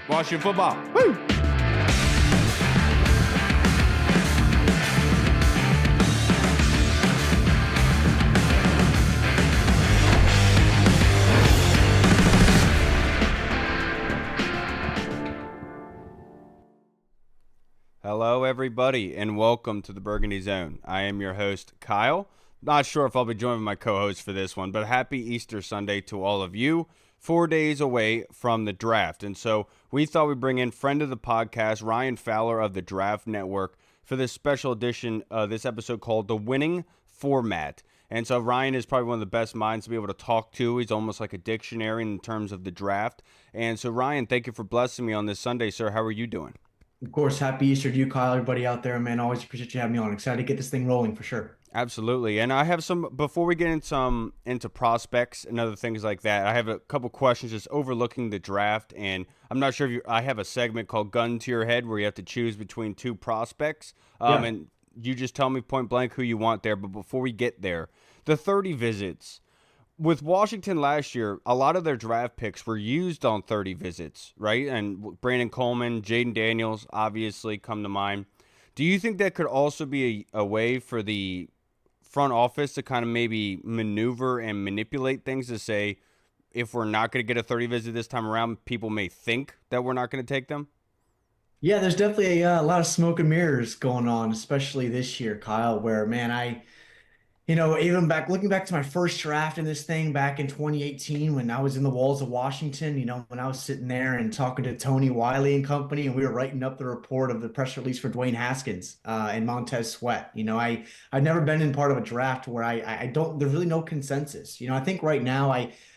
Washington football. Woo! Hello, everybody, and welcome to the Burgundy Zone. I am your host, Kyle. Not sure if I'll be joining my co-host for this one, but happy Easter Sunday to all of you. 4 days away from the draft, and so we thought we'd bring in friend of the podcast, Ryan Fowler of the Draft Network, for this special edition of this episode called The Winning Format. And so Ryan is probably one of the best minds to be able to talk to. He's almost like a dictionary in terms of the draft. And so, Ryan, thank you for blessing me on this Sunday, sir. How are you doing? Of course, happy Easter to you, Kyle, everybody out there, man. Always appreciate you having me on. Excited to get this thing rolling for sure. Absolutely. And I have some, before we get into prospects and other things like that, I have a couple questions just overlooking the draft. And I'm not sure if I have a segment called Gun to Your Head where you have to choose between two prospects. Yeah. And you just tell me point blank who you want there. But before we get there, the 30 visits. With Washington last year, a lot of their draft picks were used on 30 visits, right? And Brandon Coleman, Jaden Daniels obviously come to mind. Do you think that could also be a way for the front office to kind of maybe maneuver and manipulate things to say, if we're not going to get a 30 visit this time around, people may think that we're not going to take them? Yeah, there's definitely a lot of smoke and mirrors going on, especially this year, Kyle, where, man, even looking back to my first draft in this thing back in 2018 when I was in the walls of Washington, when I was sitting there and talking to Tony Wiley and company, and we were writing up the report of the press release for Dwayne Haskins and Montez Sweat. I've never been in part of a draft where I don't, there's really no consensus. I think right now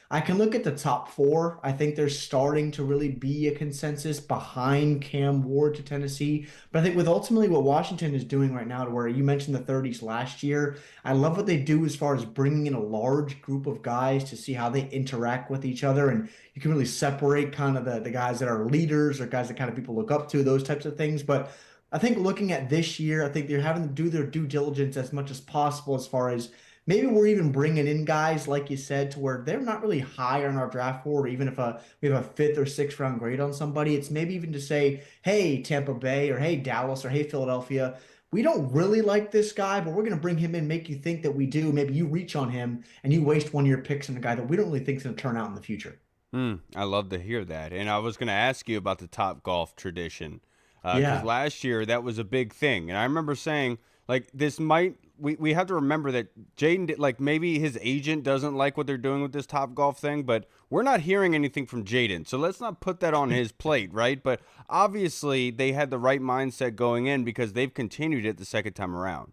I can look at the top four. I think there's starting to really be a consensus behind Cam Ward to Tennessee. But I think with ultimately what Washington is doing right now, to where you mentioned the 30s last year, I love what they do as far as bringing in a large group of guys to see how they interact with each other. And you can really separate kind of the guys that are leaders or guys that kind of people look up to, those types of things. But I think looking at this year, I think they're having to do their due diligence as much as possible as far as maybe we're even bringing in guys, like you said, to where they're not really high on our draft board, or even if we have a fifth or sixth round grade on somebody, it's maybe even to say, hey, Tampa Bay, or hey, Dallas, or hey, Philadelphia, we don't really like this guy, but we're going to bring him in, make you think that we do. Maybe you reach on him and you waste one of your picks on a guy that we don't really think is going to turn out in the future. I love to hear that. And I was going to ask you about the Top Golf tradition. Because Yeah. last year that was a big thing. And I remember saying, like, this might, we have to remember that Jaden, like, maybe his agent doesn't like what they're doing with this Top Golf thing, but we're not hearing anything from Jaden. So let's not put that on his plate, right? But obviously they had the right mindset going in because they've continued it the second time around.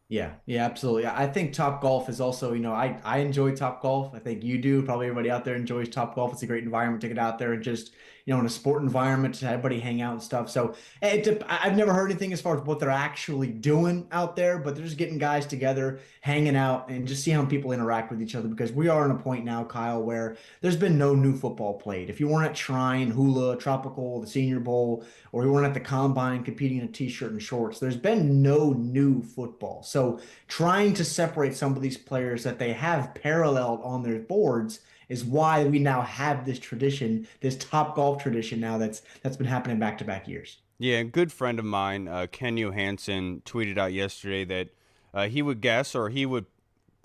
Yeah, absolutely. I think Top Golf is also, I enjoy Top Golf. I think you do. Probably everybody out there enjoys Top Golf. It's a great environment to get out there and just, in a sport environment to have everybody hang out and stuff. So I've never heard anything as far as what they're actually doing out there, but they're just getting guys together, hanging out, and just see how people interact with each other. Because we are in a point now, Kyle, where there's been no new football played. If you weren't at Shrine, Hula, Tropical, the Senior Bowl, or you weren't at the Combine competing in a t-shirt and shorts, there's been no new football. So trying to separate some of these players that they have paralleled on their boards is why we now have this tradition, this Top Golf tradition now that's been happening back to back years. Yeah, a good friend of mine, Ken Johansson, tweeted out yesterday that he would guess, or he would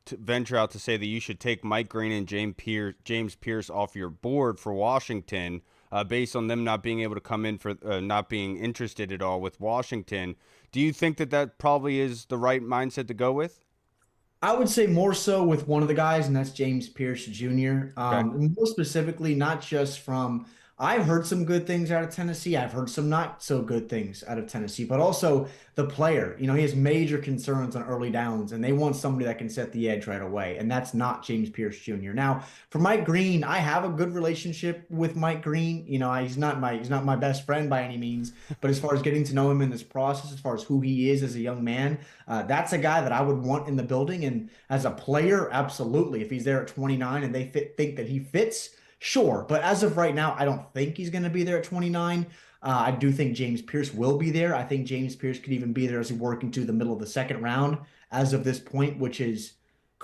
venture out to say that you should take Mike Green and James Pierce off your board for Washington, based on them not being able to come in for not being interested at all with Washington. Do you think that that probably is the right mindset to go with? I would say more so with one of the guys, and that's James Pierce Jr. Okay. More specifically, not just from, I've heard some good things out of Tennessee. I've heard some not so good things out of Tennessee, but also the player. He has major concerns on early downs, and they want somebody that can set the edge right away, and that's not James Pierce Jr. Now, for Mike Green, I have a good relationship with Mike Green. He's not my best friend by any means, but as far as getting to know him in this process, as far as who he is as a young man, that's a guy that I would want in the building. And as a player, absolutely. If he's there at 29 and they think that he fits, sure. But as of right now, I don't think he's going to be there at 29. I do think James Pierce will be there. I think James Pierce could even be there as we work into the middle of the second round as of this point, which is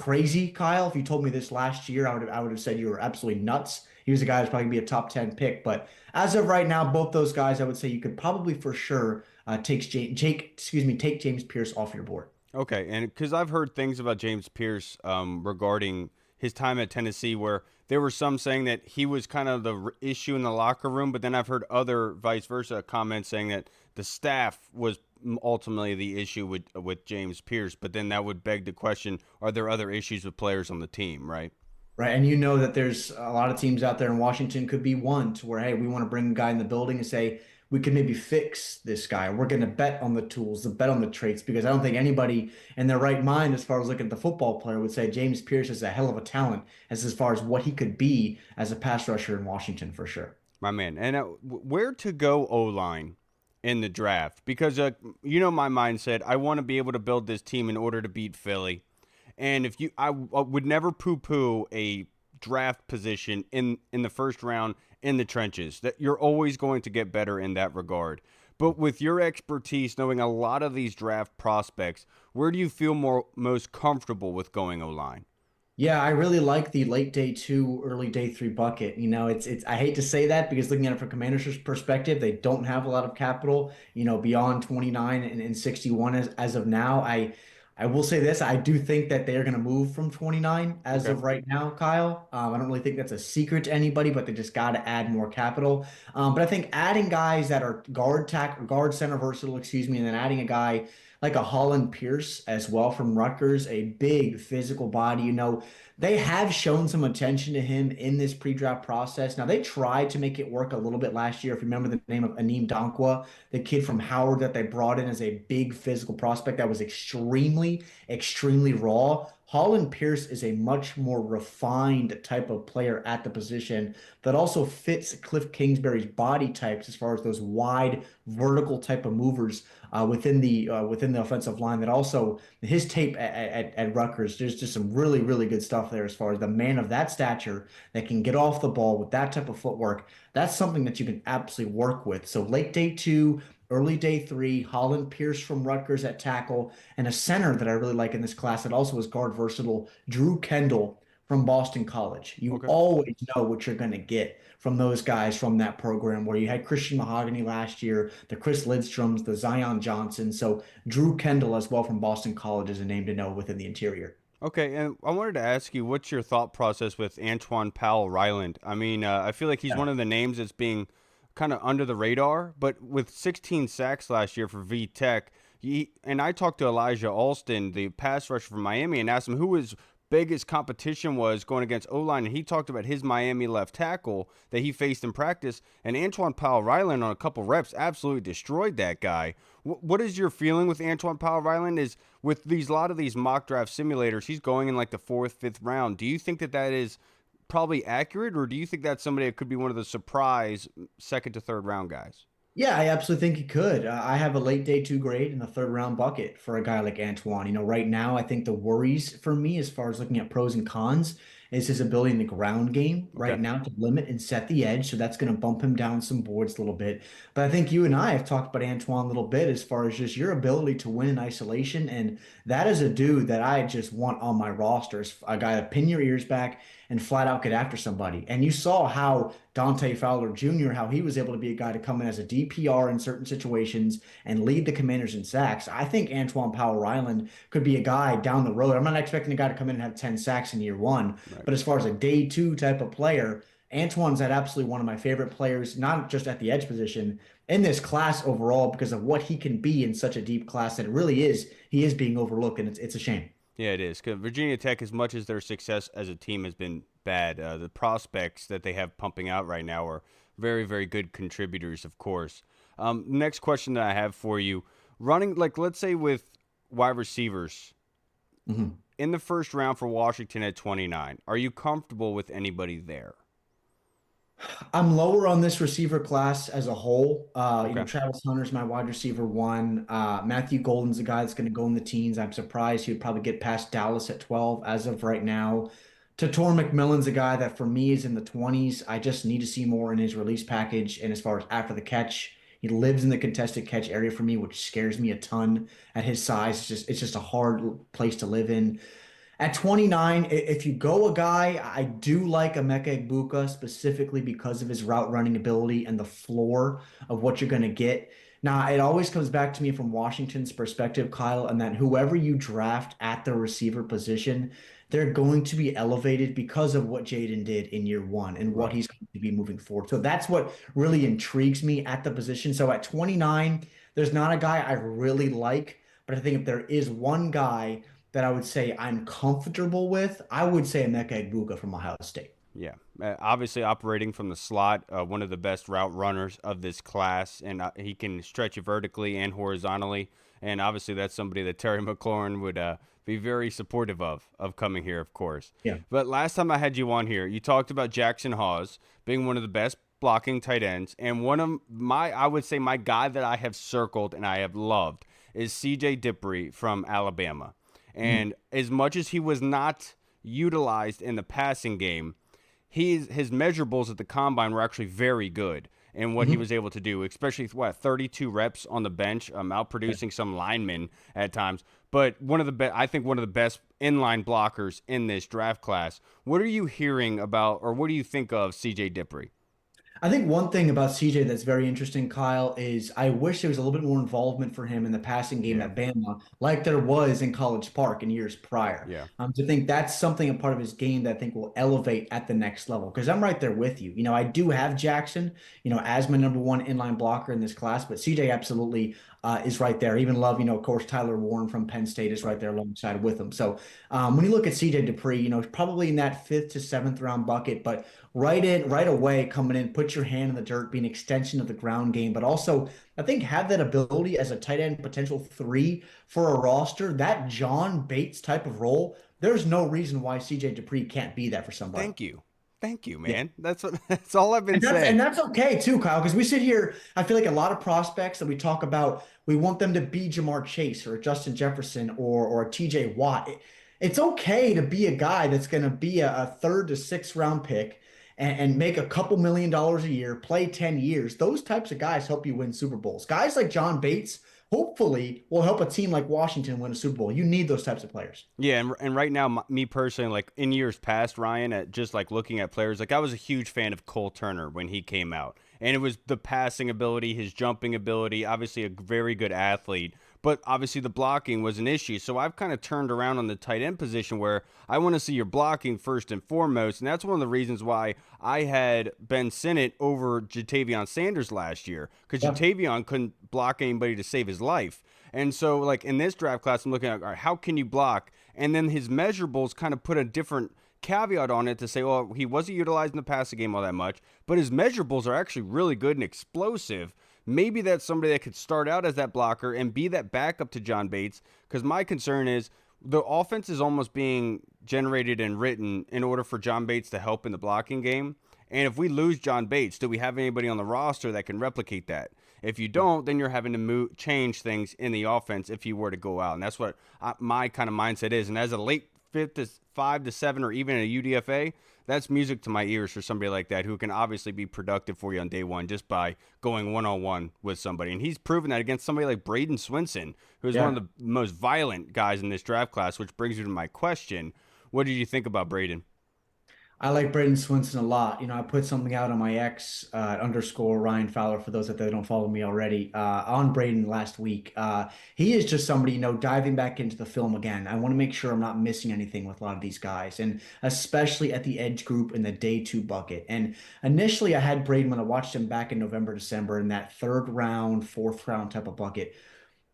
crazy, Kyle. If you told me this last year, I would have said you were absolutely nuts. He was a guy who's probably gonna be a top 10 pick. But as of right now, both those guys, I would say you could probably for sure take James Pierce off your board. Okay, and because I've heard things about James Pierce regarding his time at Tennessee, where there were some saying that he was kind of the issue in the locker room, but then I've heard other vice versa comments saying that the staff was ultimately the issue with James Pierce. But then that would beg the question: are there other issues with players on the team? Right? Right. And you know that there's a lot of teams out there, and Washington could be one to where, hey, we want to bring a guy in the building and say, we can maybe fix this guy. We're going to bet on the tools, the bet on the traits, because I don't think anybody in their right mind, as far as looking at the football player, would say James Pierce is a hell of a talent as far as what he could be as a pass rusher in Washington for sure. My man. And where to go O line in the draft? Because my mindset. I want to be able to build this team in order to beat Philly. And I would never poo-poo a draft position in the first round in the trenches. That you're always going to get better in that regard. But with your expertise, knowing a lot of these draft prospects, where do you feel most comfortable with going O line? Yeah, I really like the late day two, early day three bucket. It's I hate to say that because looking at it from Commanders' perspective, they don't have a lot of capital, beyond 29 and 61 as of now. I will say this, I do think that they are going to move from 29 as Okay. of right now, Kyle. I don't really think that's a secret to anybody, but they just got to add more capital. But I think adding guys that are guard center versatile, excuse me, and then adding a guy like a Holland Pierce as well from Rutgers, a big physical body. They have shown some attention to him in this pre-draft process. Now, they tried to make it work a little bit last year. If you remember the name of Aneem Dankwa, the kid from Howard that they brought in as a big physical prospect that was extremely, extremely raw. Holland Pierce is a much more refined type of player at the position that also fits Cliff Kingsbury's body types as far as those wide vertical type of movers within the offensive line. That also his tape at Rutgers, there's just some really really good stuff there as far as the man of that stature that can get off the ball with that type of footwork. That's something that you can absolutely work with. So late day two. Early day three, Holland Pierce from Rutgers at tackle, and a center that I really like in this class that also is guard versatile, Drew Kendall from Boston College. You Okay. always know what you're going to get from those guys from that program where you had Christian Mahogany last year, the Chris Lidstroms, the Zion Johnson. So Drew Kendall as well from Boston College is a name to know within the interior. Okay, and I wanted to ask you, what's your thought process with Antoine Powell Ryland? I mean, I feel like he's Yeah. one of the names that's being kind of under the radar, but with 16 sacks last year for V Tech, and I talked to Elijah Alston, the pass rusher from Miami, and asked him who his biggest competition was going against O-line, and he talked about his Miami left tackle that he faced in practice, and Antoine Powell Ryland on a couple reps absolutely destroyed that guy. What is your feeling with Antoine Powell Ryland? Is with these a lot of these mock draft simulators, he's going in like the fourth, fifth round. Do you think that is probably accurate, or do you think that's somebody that could be one of the surprise second to third round guys? Yeah, I absolutely think he could. I have a late day two grade in the third round bucket for a guy like Antoine. Right now, I think the worries for me, as far as looking at pros and cons, is his ability in the ground game right Okay. now to limit and set the edge. So that's going to bump him down some boards a little bit. But I think you and I have talked about Antoine a little bit as far as just your ability to win in isolation. And that is a dude that I just want on my rosters, a guy to pin your ears back and flat out get after somebody. And you saw how Dante Fowler Jr., how he was able to be a guy to come in as a DPR in certain situations and lead the Commanders in sacks. I think Antoine Powell Ryland could be a guy down the road. I'm not expecting a guy to come in and have 10 sacks in year one, Right. but as far as a day two type of player, Antoine's at absolutely one of my favorite players, not just at the edge position, in this class overall because of what he can be in such a deep class that it really is, he is being overlooked, and it's a shame. Yeah, it is. 'Cause Virginia Tech, as much as their success as a team has been bad, the prospects that they have pumping out right now are very, very good contributors, of course. Next question that I have for you, running like let's say with wide receivers Mhm. in the first round for Washington at 29, are you comfortable with anybody there? I'm lower on this receiver class as a whole. Okay. Travis Hunter's my wide receiver one. Matthew Golden's a guy that's going to go in the teens. I'm surprised he would probably get past Dallas at 12 as of right now. Tator McMillan's a guy that for me is in the 20s. I just need to see more in his release package. And as far as after the catch, he lives in the contested catch area for me, which scares me a ton at his size. It's just a hard place to live in. At 29, if you go a guy, I do like Emeka Egbuka specifically because of his route running ability and the floor of what you're going to get. Now, it always comes back to me from Washington's perspective, Kyle, and that whoever you draft at the receiver position, they're going to be elevated because of what Jaden did in year one and what Right. he's going to be moving forward. So that's what really intrigues me at the position. So at 29, there's not a guy I really like, but I think if there is one guy that I would say I'm comfortable with, I would say Emeka Egbuka from Ohio State. Yeah, obviously operating from the slot, one of the best route runners of this class, and he can stretch you vertically and horizontally. And obviously, that's somebody that Terry McLaurin would be very supportive of coming here, of course. Yeah. But last time I had you on here, you talked about Jackson Hawes being one of the best blocking tight ends, and one of my, I would say, my guy that I have circled and I have loved is C.J. Dippre from Alabama. Mm. And as much as he was not utilized in the passing game, his measurables at the combine were actually very good in what he Mhm. was able to do, especially what 32 reps on the bench, Yeah. outproducing some linemen at times. But I think one of the best inline blockers in this draft class. What are you hearing about, or what do you think of C.J. Dippre? I think one thing about CJ that's very interesting, Kyle, is I wish there was a little bit more involvement for him in the passing game Yeah, at Bama, like there was in College Park in years prior. yeah, So I think that's something a part of his game that I think will elevate at the next level. Because I'm right there with you. I do have Jackson, as my number one inline blocker in this class, but CJ absolutely is right there. I even love, of course, Tyler Warren from Penn State is right right. there alongside with him. So when you look at CJ Dupree, probably in that fifth to seventh round bucket, but right away coming in, put your hand in the dirt, be an extension of the ground game, but also I think have that ability as a tight end potential three for a roster, that John Bates type of role. There's no reason why CJ Dupree can't be that for somebody. Thank you, Yeah. man. That's all I've been And that's and saying. that's okay too, Kyle, because we sit here. I feel like a lot of prospects that we talk about, we want them to be Jamar Chase or Justin Jefferson or a TJ Watt. It's okay to be a guy that's going to be a third to sixth round pick and make a couple $1 million a year, play 10 years. Those types of guys help you win Super Bowls. Guys like John Bates hopefully will help a team like Washington win a Super Bowl. You need those types of players. Yeah, and right now, me personally, like in years past, Ryan, at just like looking at players, like I was a huge fan of Cole Turner when he came out, and it was the passing ability, his jumping ability, obviously a very good athlete, but obviously the blocking was an issue. So I've kind of turned around on the tight end position where I want to see your blocking first and foremost, and that's one of the reasons why I had Ben Sinnott over Jatavion Sanders last year, because Yeah. Jatavion couldn't block anybody to save his life. And so, like in this draft class, I'm looking at, all right, how can you block? And then his measurables kind of put a different caveat on it to say, well, he wasn't utilized in the passing game all that much, but his measurables are actually really good and explosive. Maybe that's somebody that could start out as that blocker and be that backup to John Bates. Because my concern is the offense is almost being generated and written in order for John Bates to help in the blocking game. And if we lose John Bates, do we have anybody on the roster that can replicate that? If you don't, then you're having to change things in the offense if you were to go out, and that's what my kind of mindset is. And as a late fifth to 5 to 7, or even a UDFA, that's music to my ears for somebody like that who can obviously be productive for you on day one just by going one on one with somebody. And he's proven that against somebody like Braden Swinson, who is one Yeah. of the most violent guys in this draft class. Which brings you to my question: what did you think about Braden? I like Braden Swinson a lot. I put something out on my ex underscore Ryan Fowler for those that don't follow me already on Braden last week. He is just somebody, diving back into the film again. I want to make sure I'm not missing anything with a lot of these guys, and especially at the edge group in the day two bucket. And initially, I had Braden when I watched him back in November, December in that third round, fourth round type of bucket.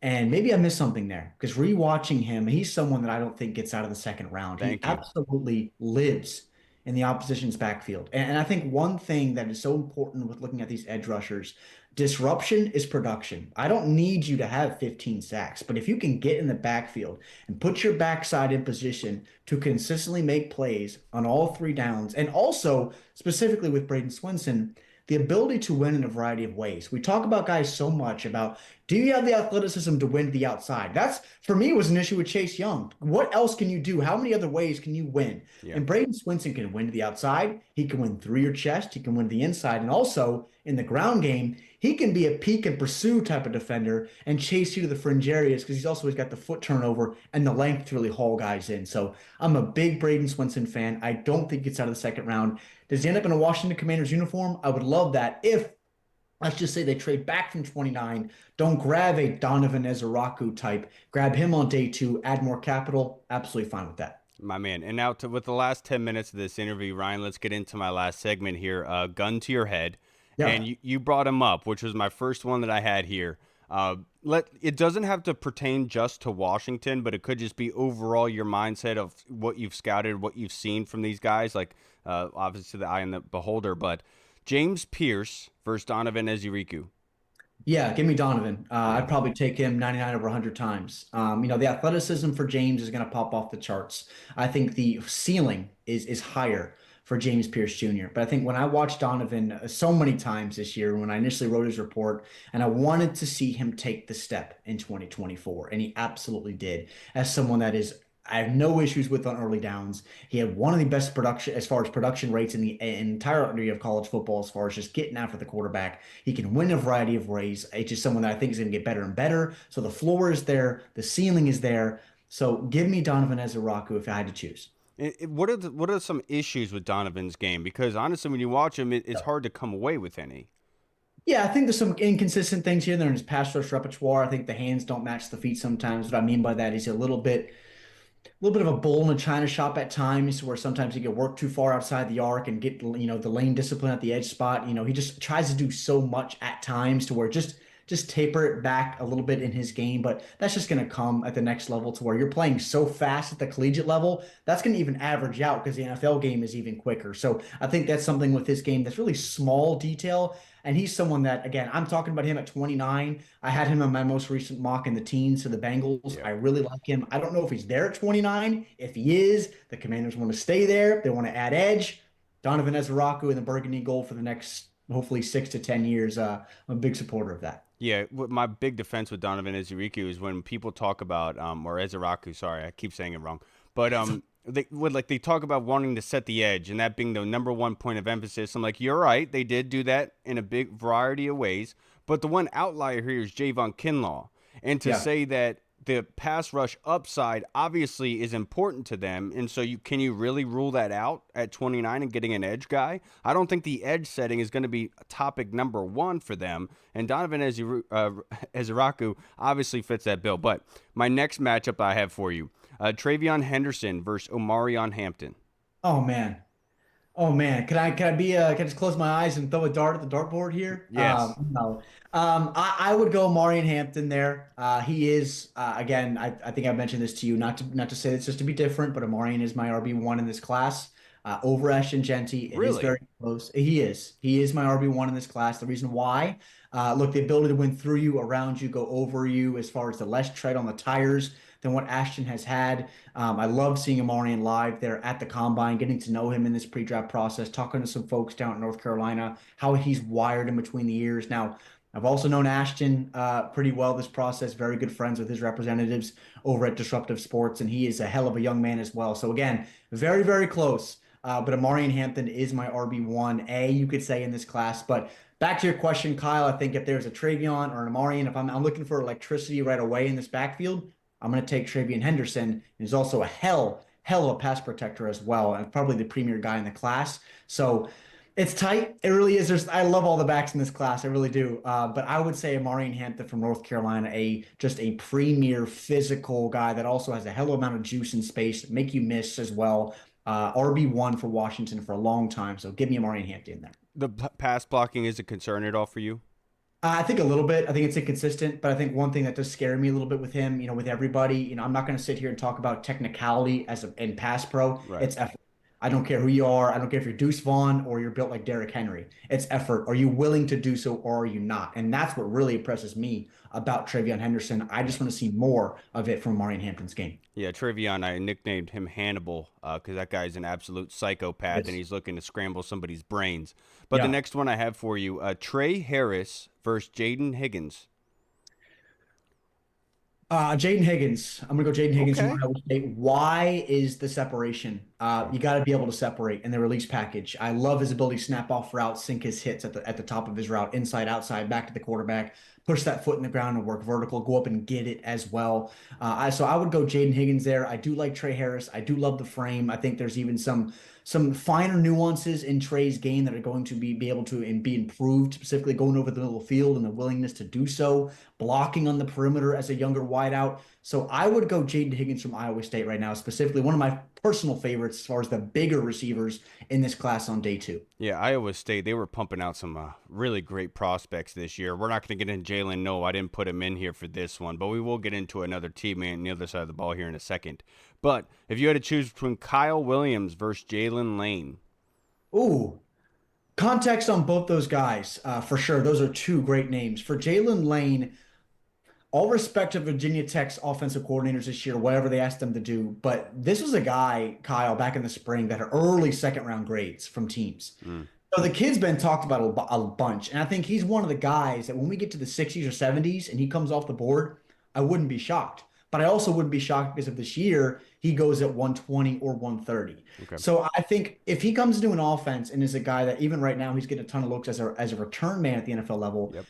And maybe I missed something there because rewatching him, he's someone that I don't think gets out of the second round. He Thank you. absolutely lives in the opposition's backfield. And I think one thing that is so important with looking at these edge rushers, disruption is production. I don't need you to have 15 sacks, but if you can get in the backfield and put your backside in position to consistently make plays on all three downs, and also specifically with Braden Swinson, the ability to win in a variety of ways. We talk about guys so much about Do you have the athleticism to win the outside? That's for me was an issue with Chase Young. What else can you do? How many other ways can you win? Yeah. And Braden Swinson can win to the outside. He can win through your chest. He can win to the inside. And also in the ground game, he can be a peek and pursue type of defender and chase you to the fringe areas because he's got the foot turnover and the length to really haul guys in. So I'm a big Braden Swinson fan. I don't think it's out of the second round. Does he end up in a Washington Commanders uniform? I would love that if let's just say they trade back from 29. Don't grab a Donovan Ezeraku type. Grab him on day two, add more capital. Absolutely fine with that. My man. And now, with the last 10 minutes of this interview, Ryan, let's get into my last segment here. Gun to your head. And Yeah. you brought him up, which was my first one that I had here. It doesn't have to pertain just to Washington, but it could just be overall your mindset of what you've scouted, what you've seen from these guys, like obviously the eye and the beholder. But James Pierce versus Donovan Ezeriku. Yeah, give me Donovan. Yeah. I'd probably take him 99 over 100 times. The athleticism for James is going to pop off the charts. I think the ceiling is higher for James Pierce Jr. But I think when I watched Donovan so many times this year, when I initially wrote his report, and I wanted to see him take the step in 2024, and he absolutely did. As someone that is I have no issues with on early downs. He had one of the best production as far as production rates in the entirety of college football, as far as just getting after the quarterback. He can win a variety of ways. It's just someone that I think is going to get better and better. So the floor is there, the ceiling is there. So give me Donovan Ezeraku if I had to choose. What are some issues with Donovan's game? Because honestly, when you watch him, it's hard to come away with any. Yeah, I think there's some inconsistent things here and there in his pass rush repertoire. I think the hands don't match the feet sometimes. What I mean by that is a little bit of a bull in a china shop at times, where sometimes he can work too far outside the arc and get the lane discipline at the edge spot. He just tries to do so much at times to where just taper it back a little bit in his game, but that's just going to come at the next level to where you're playing so fast at the collegiate level. That's going to even average out because the NFL game is even quicker. So I think that's something with his game that's really small detail. And he's someone that, again, I'm talking about him at 29. I had him in my most recent mock in the teens to the Bengals. Yeah. I really like him. I don't know if he's there at 29. If he is, the Commanders want to stay there. They want to add edge. Donovan Ezeraku in the Burgundy gold for the next, hopefully, 6 to 10 years. I'm a big supporter of that. Yeah, my big defense with Donovan Ezeriku is when people talk about or Ezeraku, sorry, I keep saying it wrong, but they talk about wanting to set the edge and that being the number one point of emphasis. I'm like, you're right, they did do that in a big variety of ways, but the one outlier here is Javon Kinlaw, and to Yeah. say that the pass rush upside obviously is important to them, and so can you really rule that out at 29 and getting an edge guy? I don't think the edge setting is going to be topic number one for them, and Donovan Ezeraku obviously fits that bill. But my next matchup I have for you, Travion Henderson versus Omarion Hampton. Oh man. Oh man, can I just close my eyes and throw a dart at the dartboard here? Yes. No. I would go Marion Hampton there. He is again. I think I mentioned this to you, not to say this just to be different, but Amarian is my RB1 in this class. Over Ashton Genty, it is Really? very close. He is my RB1 in this class. The reason why, look, the ability to win through you, around you, go over you, as far as the less tread on the tires than what Ashton has had. I love seeing Amarian live there at the combine, getting to know him in this pre-draft process, talking to some folks down in North Carolina, how he's wired in between the years. Now, I've also known Ashton pretty well this process, very good friends with his representatives over at Disruptive Sports, and he is a hell of a young man as well. So again, very, very close. But Amarian Hampton is my RB1A, you could say, in this class. But back to your question, Kyle, I think if there's a Travion or an Amarian, if I'm looking for electricity right away in this backfield, I'm going to take Travion Henderson. He's also a hell of a pass protector as well, and probably the premier guy in the class. So it's tight. It really is. I love all the backs in this class. I really do. But I would say Amarian Hampton from North Carolina, just a premier physical guy that also has a hell of amount of juice and space, make you miss as well. RB1 for Washington for a long time. So give me Amarian Hampton in there. The pass blocking is a concern at all for you? I think a little bit. I think it's inconsistent, but I think one thing that does scare me a little bit with him, with everybody, I'm not going to sit here and talk about technicality in pass pro. Right. It's effort. I don't care who you are. I don't care if you're Deuce Vaughn or you're built like Derrick Henry. It's effort. Are you willing to do so or are you not? And that's what really impresses me about Travion Henderson. I just want to see more of it from Marion Hampton's game. Yeah, Travion, I nicknamed him Hannibal because that guy's an absolute psychopath and Yes. he's looking to scramble somebody's brains. But the Yeah. next one I have for you, Trey Harris versus Jaden Higgins. Jaden Higgins. I'm gonna go Jaden Higgins from Okay. Iowa State. Why is the separation? You got to be able to separate in the release package. I love his ability to snap off routes, sink his hits at the top of his route, inside, outside, back to the quarterback, push that foot in the ground and work vertical, go up and get it as well. So I would go Jaden Higgins there. I do like Trey Harris. I do love the frame. I think there's even some finer nuances in Trey's game that are going to be able to and be improved, specifically going over the middle of the field and the willingness to do so, blocking on the perimeter as a younger wideout. So I would go Jaden Higgins from Iowa State right now, specifically one of my personal favorites as far as the bigger receivers in this class on day two. Yeah, Iowa State, they were pumping out some really great prospects this year. We're not going to get into Jalen. No, I didn't put him in here for this one, but we will get into another teammate on the other side of the ball here in a second. But if you had to choose between Kyle Williams versus Jalen Lane, Ooh, context on both those guys, for sure. Those are two great names. For Jalen Lane, all respect to Virginia Tech's offensive coordinators this year, whatever they asked them to do. But this was a guy, Kyle, back in the spring that had early second round grades from teams. mm, So the kid's been talked about a bunch. And I think he's one of the guys that when we get to the 60s or 70s and he comes off the board, I wouldn't be shocked. But I also wouldn't be shocked because of this year, he goes at 120 or 130. okay, So I think if he comes into an offense and is a guy that even right now he's getting a ton of looks as a return man at the NFL level, yep,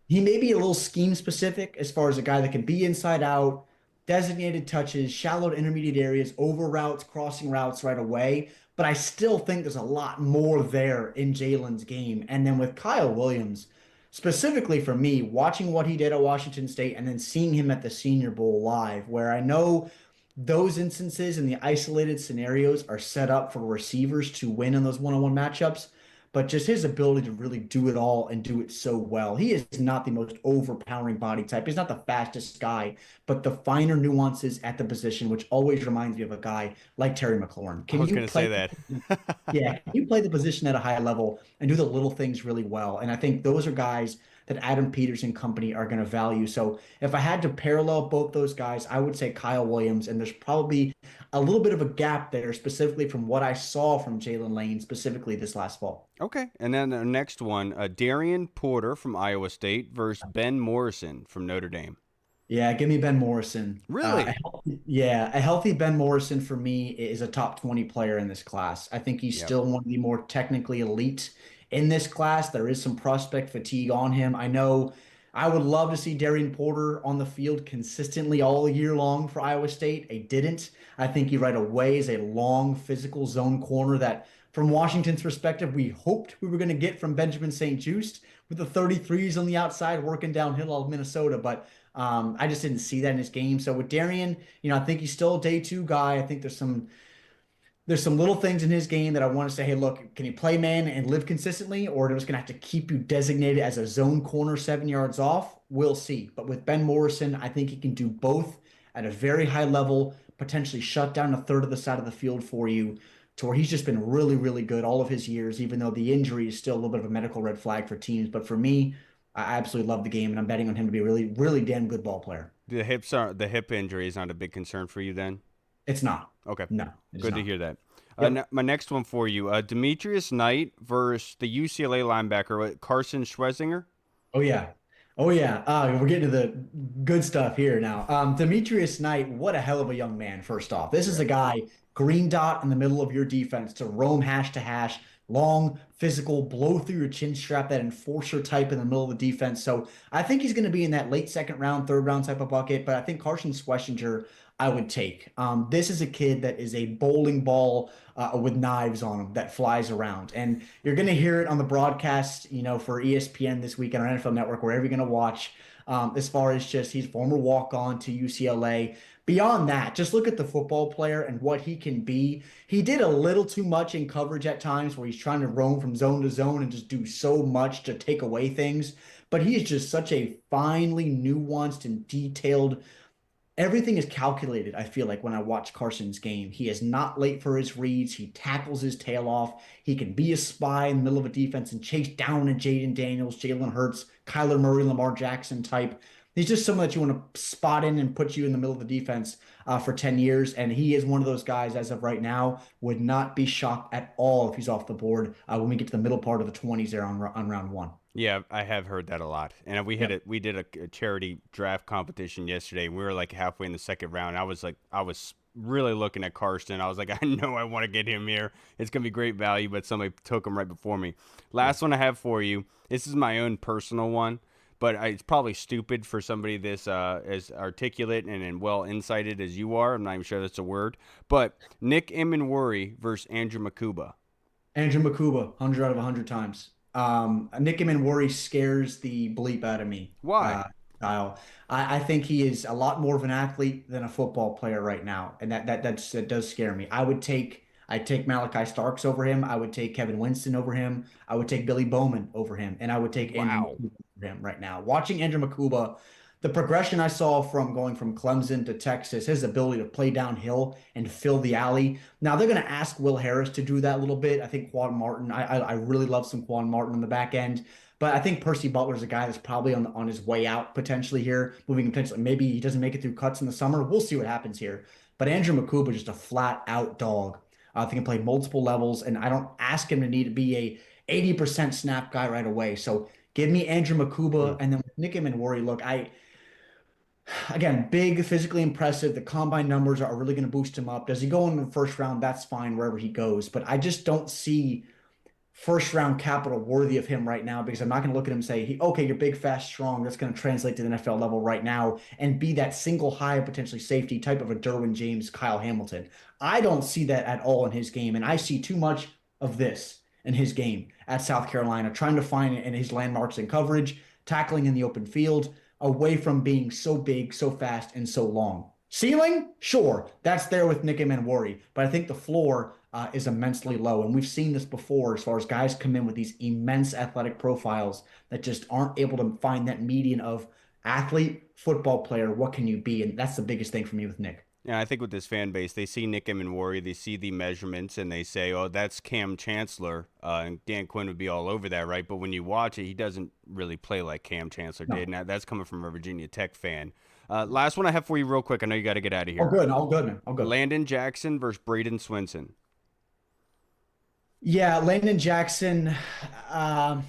he may be a little scheme specific as far as a guy that can be inside out, designated touches, shallow to intermediate areas, over routes, crossing routes right away. But I still think there's a lot more there in Jalen's game. And then with Kyle Williams, specifically for me, watching what he did at Washington State and then seeing him at the Senior Bowl live, where I know those instances and the isolated scenarios are set up for receivers to win in those one-on-one matchups, but just his ability to really do it all and do it so well. He is not the most overpowering body type. He's not the fastest guy, but the finer nuances at the position, which always reminds me of a guy like Terry McLaurin. I Can was you going to say play? that. Yeah, can you play the position at a high level and do the little things really well? And I think those are guys that Adam Peters and company are going to value. So if I had to parallel both those guys, I would say Kyle Williams. And there's probably a little bit of a gap there, specifically from what I saw from Jalen Lane, specifically this last fall. Okay, and then the next one, Darian Porter from Iowa State versus Ben Morrison from Notre Dame. Yeah, give me Ben Morrison. Really? A healthy Ben Morrison for me is a top 20 player in this class. I think he's Yep. still one of the more technically elite in this class. There is some prospect fatigue on him. I know I would love to see Darian Porter on the field consistently all year long for Iowa State. I didn't. I think he right away is a long physical zone corner that, from Washington's perspective, we hoped we were going to get from Benjamin St-Juste with the 33s on the outside working downhill out of Minnesota. But I just didn't see that in his game. So with Darian, I think he's still a day two guy. I think there's some little things in his game that I want to say, hey, look, can he play man and live consistently, or are just gonna have to keep you designated as a zone corner 7 yards off? We'll see. But with Ben Morrison, I think he can do both at a very high level, potentially shut down a third of the side of the field for you, to where he's just been really, really good all of his years, even though the injury is still a little bit of a medical red flag for teams. But for me, I absolutely love the game, and I'm betting on him to be a really, really damn good ball player. The hip injury is not a big concern for you then? It's not. Okay, No, it is good to not. hear that. Yep. My next one for you, Demetrius Knight versus the UCLA linebacker Carson Schwezinger. Oh yeah. Oh yeah. We're getting to the good stuff here now. Demetrius Knight, what a hell of a young man, first off. This is Yeah. a guy, green dot in the middle of your defense to roam hash to hash, long, physical, blow through your chin strap, that enforcer type in the middle of the defense. So I think he's going to be in that late second round, third round type of bucket, but I think Carson Schlesinger I would take. This is a kid that is a bowling ball with knives on him that flies around. And you're going to hear it on the broadcast, for ESPN this week on our NFL Network, wherever you're going to watch, as far as just he's former walk-on to UCLA. Beyond that, just look at the football player and what he can be. He did a little too much in coverage at times where he's trying to roam from zone to zone and just do so much to take away things. But he is just such a finely nuanced and detailed, everything is calculated. I feel like when I watch Carson's game, he is not late for his reads. He tackles his tail off. He can be a spy in the middle of a defense and chase down a Jaden Daniels, Jalen Hurts, Kyler Murray, Lamar Jackson type. He's just someone that you want to spot in and put you in the middle of the defense for 10 years. And he is one of those guys, as of right now, would not be shocked at all if he's off the board when we get to the middle part of the 20s there on round one. Yeah, I have heard that a lot. And Yep. we did a charity draft competition yesterday. And we were like halfway in the second round. I was really looking at Karsten. I was like, I know I want to get him here. It's gonna be great value, but somebody took him right before me. Yeah. Last one I have for you. This is my own personal one, but it's probably stupid for somebody this as articulate and well insighted as you are. I'm not even sure that's a word. But Nick Emenworry versus Andrew Makuba. Andrew Makuba, 100 out of 100 times. Nick Worry scares the bleep out of me, Why? Kyle. I think he is a lot more of an athlete than a football player right now, and that does scare me. I'd take Malachi Starks over him. I would take Kevin Winston over him. I would take Billy Bowman over him, and I would take Andrew Wow. Makuba over him right now. Watching Andrew Makuba, the progression I saw from going from Clemson to Texas, his ability to play downhill and fill the alley. Now they're going to ask Will Harris to do that a little bit. I think Quan Martin. I really love some Quan Martin on the back end, but I think Percy Butler's a guy that's probably on his way out potentially here, moving potentially. Maybe he doesn't make it through cuts in the summer. We'll see what happens here. But Andrew Makuba just a flat out dog. I think he can play multiple levels, and I don't ask him to need to be a 80% snap guy right away. So give me Andrew Makuba, Mm. and then with Nick Worry. Look, again, big, physically impressive. The combine numbers are really going to boost him up. Does he go in the first round? That's fine wherever he goes. But I just don't see first round capital worthy of him right now because I'm not going to look at him and say, okay, you're big, fast, strong. That's going to translate to the NFL level right now and be that single high, potentially safety type of a Derwin James, Kyle Hamilton. I don't see that at all in his game. And I see too much of this in his game at South Carolina, trying to find it in his landmarks and coverage, tackling in the open field, away from being so big, so fast, and so long. Ceiling, sure, that's there with Nick Worry, but I think the floor is immensely low, and we've seen this before as far as guys come in with these immense athletic profiles that just aren't able to find that median of athlete, football player. What can you be? And that's the biggest thing for me with Nick. Yeah, I think with this fan base, they see Nick Emenworry, they see the measurements, and they say, "Oh, that's Cam Chancellor," and Dan Quinn would be all over that, right? But when you watch it, he doesn't really play like Cam Chancellor did, No. and that's coming from a Virginia Tech fan. Last one I have for you, real quick. I know you got to get out of All here. good, all good, man, all good. Landon Jackson versus Braden Swinson. Yeah, Landon Jackson. Um,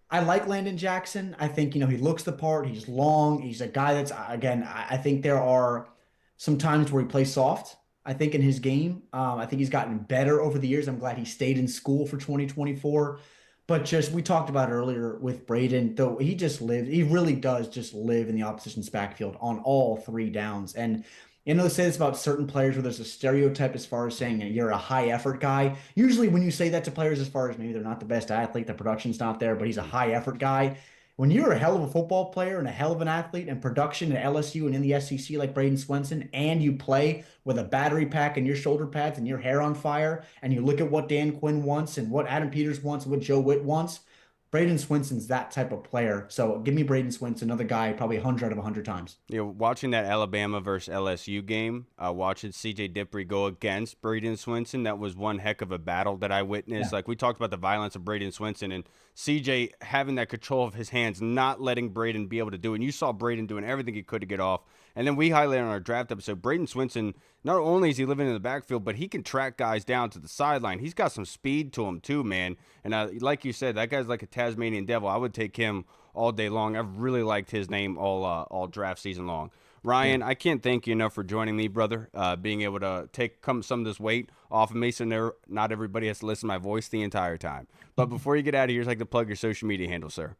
I like Landon Jackson. I think, he looks the part. He's long. He's a guy that's, again, I think there are some times where he plays soft, I think, in his game. I think he's gotten better over the years. I'm glad he stayed in school for 2024. But just, we talked about earlier with Braden, though he really does just live in the opposition's backfield on all three downs. And, they say this about certain players where there's a stereotype as far as saying you're a high effort guy. Usually, when you say that to players, as far as maybe they're not the best athlete, the production's not there, but he's a high effort guy. When you're a hell of a football player and a hell of an athlete and production at LSU and in the SEC like Braden Swenson, and you play with a battery pack and your shoulder pads and your hair on fire, and you look at what Dan Quinn wants and what Adam Peters wants and what Joe Witt wants, Braden Swenson's that type of player. So give me Braden Swinson, another guy, probably 100 out of 100 times. Watching that Alabama versus LSU game, watching CJ Dippre go against Braden Swinson, that was one heck of a battle that I witnessed. Yeah. Like, we talked about the violence of Braden Swinson and CJ having that control of his hands, not letting Braden be able to do it. And you saw Braden doing everything he could to get off. And then we highlighted on our draft episode, Braden Swinson, not only is he living in the backfield, but he can track guys down to the sideline. He's got some speed to him too, man. And like you said, that guy's like a Tasmanian devil. I would take him all day long. I've really liked his name all draft season long. Yeah. Ryan, I can't thank you enough for joining me, brother. Being able to take some of this weight off of me, so not everybody has to listen to my voice the entire time. But before you get out of here, I'd like to plug your social media handle, sir.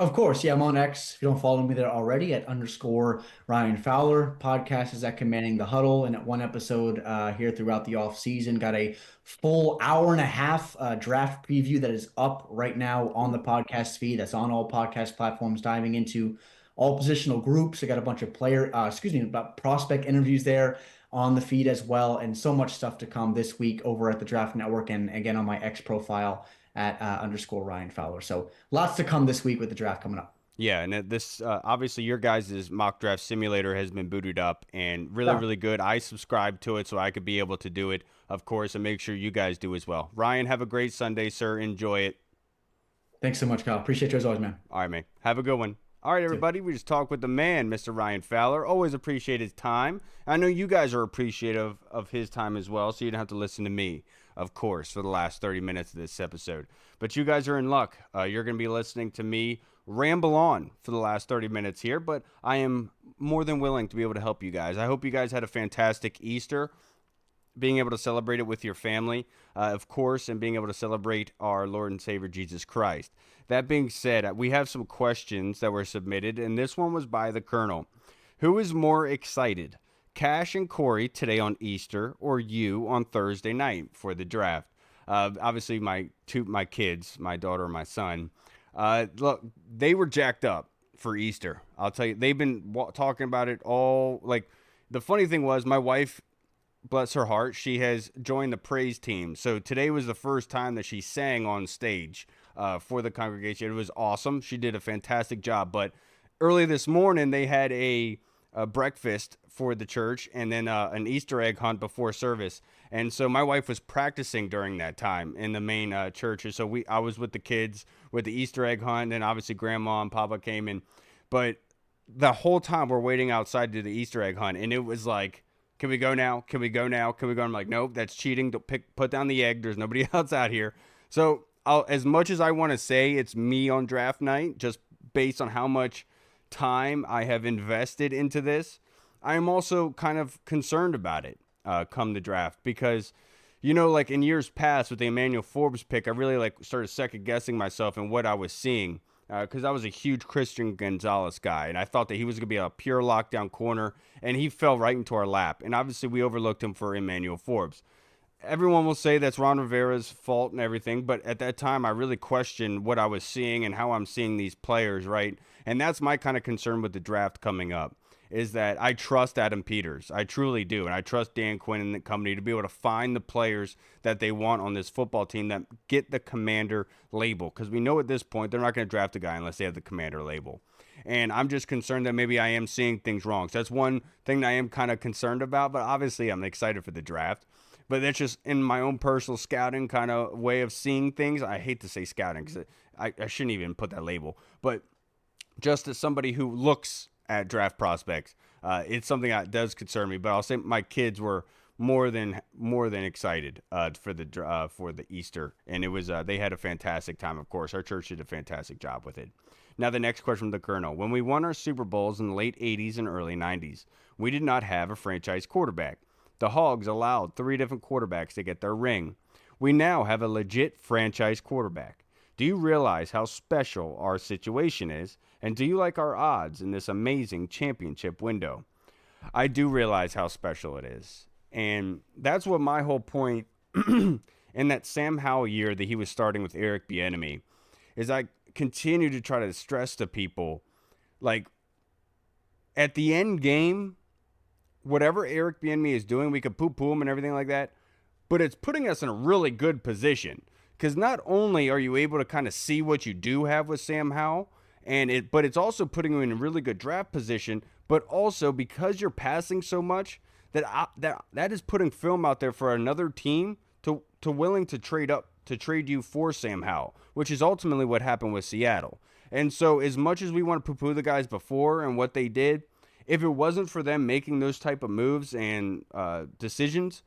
Of course, yeah, I'm on X. If you don't follow me there already, at underscore Ryan Fowler. Podcast is at Commanding the Huddle, and at one episode here throughout the off season, got a full hour and a half draft preview that is up right now on the podcast feed. That's on all podcast platforms, diving into all positional groups. I got a bunch of about prospect interviews there on the feed as well, and so much stuff to come this week over at the Draft Network, and again on my X profile at underscore Ryan Fowler. So lots to come this week with the draft coming up. Yeah, and this obviously your guys' mock draft simulator has been booted up and really, Yeah. really good. I subscribe to it so I could be able to do it, of course, and make sure you guys do as well. Ryan, have a great Sunday, sir. Enjoy it. Thanks so much, Kyle. Appreciate you as always, man. All right, man. Have a good one. All right, everybody, we just talked with the man, Mr. Ryan Fowler. Always appreciate his time. I know you guys are appreciative of his time as well, so you don't have to listen to me, of course, for the last 30 minutes of this episode. But you guys are in luck. You're going to be listening to me ramble on for the last 30 minutes here, but I am more than willing to be able to help you guys. I hope you guys had a fantastic Easter, being able to celebrate it with your family, of course, and being able to celebrate our Lord and Savior Jesus Christ. That being said, we have some questions that were submitted, and this one was by the Colonel. Who is more excited, Cash and Corey today on Easter, or you on Thursday night for the draft? Obviously, my kids, my daughter and my son, look, they were jacked up for Easter. I'll tell you, they've been talking about it all. Like, the funny thing was, my wife, bless her heart, she has joined the praise team. So today was the first time that she sang on stage for the congregation. It was awesome. She did a fantastic job. But early this morning, they had a breakfast for the church and then an Easter egg hunt before service. And so my wife was practicing during that time in the main church. So I was with the kids with the Easter egg hunt, and obviously Grandma and Papa came in. But the whole time we're waiting outside to do the Easter egg hunt, and it was like, can we go now? Can we go now? Can we go? I'm like, nope, that's cheating. Put down the egg. There's nobody else out here. So as much as I want to say it's me on draft night, just based on how much time I have invested into this, I am also kind of concerned about it come the draft because, like in years past with the Emmanuel Forbes pick, I really started second guessing myself and what I was seeing. Because I was a huge Christian Gonzalez guy, and I thought that he was going to be a pure lockdown corner, and he fell right into our lap. And obviously, we overlooked him for Emmanuel Forbes. Everyone will say that's Ron Rivera's fault and everything, but at that time, I really questioned what I was seeing and how I'm seeing these players, right? And that's my kind of concern with the draft coming up, is that I trust Adam Peters. I truly do, and I trust Dan Quinn and the company to be able to find the players that they want on this football team that get the Commander label, because we know at this point they're not going to draft a guy unless they have the Commander label. And I'm just concerned that maybe I am seeing things wrong. So that's one thing that I am kind of concerned about, but obviously I'm excited for the draft. But that's just in my own personal scouting kind of way of seeing things. I hate to say scouting because I shouldn't even put that label, but just as somebody who looks at draft prospects, it's something that does concern me. But I'll say my kids were more than excited for the Easter, and it was they had a fantastic time. Of course, our church did a fantastic job with it. Now the next question from the Colonel: when we won our Super Bowls in the late '80s and early '90s, we did not have a franchise quarterback. The Hogs allowed 3 different quarterbacks to get their ring. We now have a legit franchise quarterback. Do you realize how special our situation is? And do you like our odds in this amazing championship window? I do realize how special it is. And that's what my whole point in that Sam Howell year that he was starting with Eric Bieniemy is I continue to try to stress to people, like, at the end game, whatever Eric Bieniemy is doing, we could poo-poo him and everything like that, but it's putting us in a really good position. Because not only are you able to kind of see what you do have with Sam Howell, but it's also putting you in a really good draft position, but also because you're passing so much, that is putting film out there for another team to willing to trade you for Sam Howell, which is ultimately what happened with Seattle. And so as much as we want to poo-poo the guys before and what they did, if it wasn't for them making those type of moves and decisions,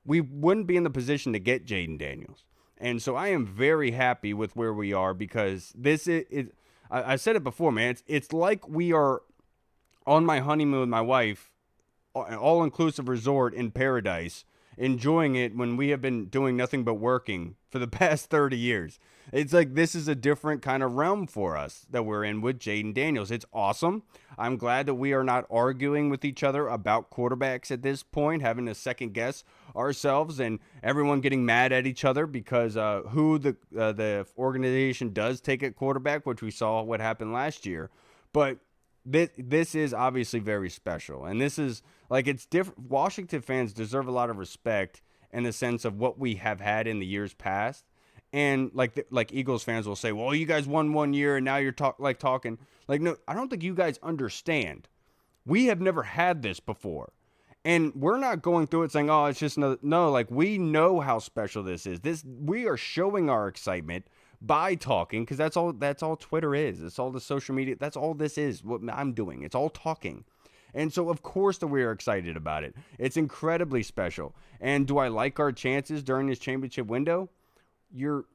we wouldn't be in the position to get Jaden Daniels. And so I am very happy with where we are because this is I said it before, man. It's like we are on my honeymoon with my wife, an all-inclusive resort in paradise, enjoying it when we have been doing nothing but working for the past 30 years. It's like this is a different kind of realm for us that we're in with Jaden Daniels. It's awesome. I'm glad that we are not arguing with each other about quarterbacks at this point, having to second guess ourselves and everyone getting mad at each other because who the organization does take at quarterback, which we saw what happened last year. But this is obviously very special. And this is like it's different. Washington fans deserve a lot of respect in the sense of what we have had in the years past. And like Eagles fans will say, well, you guys won 1 year and now you're talking. Like, no, I don't think you guys understand. We have never had this before. And we're not going through it saying, oh, it's just no, like we know how special this is. We are showing our excitement by talking, because that's all Twitter is. It's all the social media. That's all this is. What I'm doing. It's all talking. And so, of course, that we are excited about it. It's incredibly special. And do I like our chances during this championship window? You're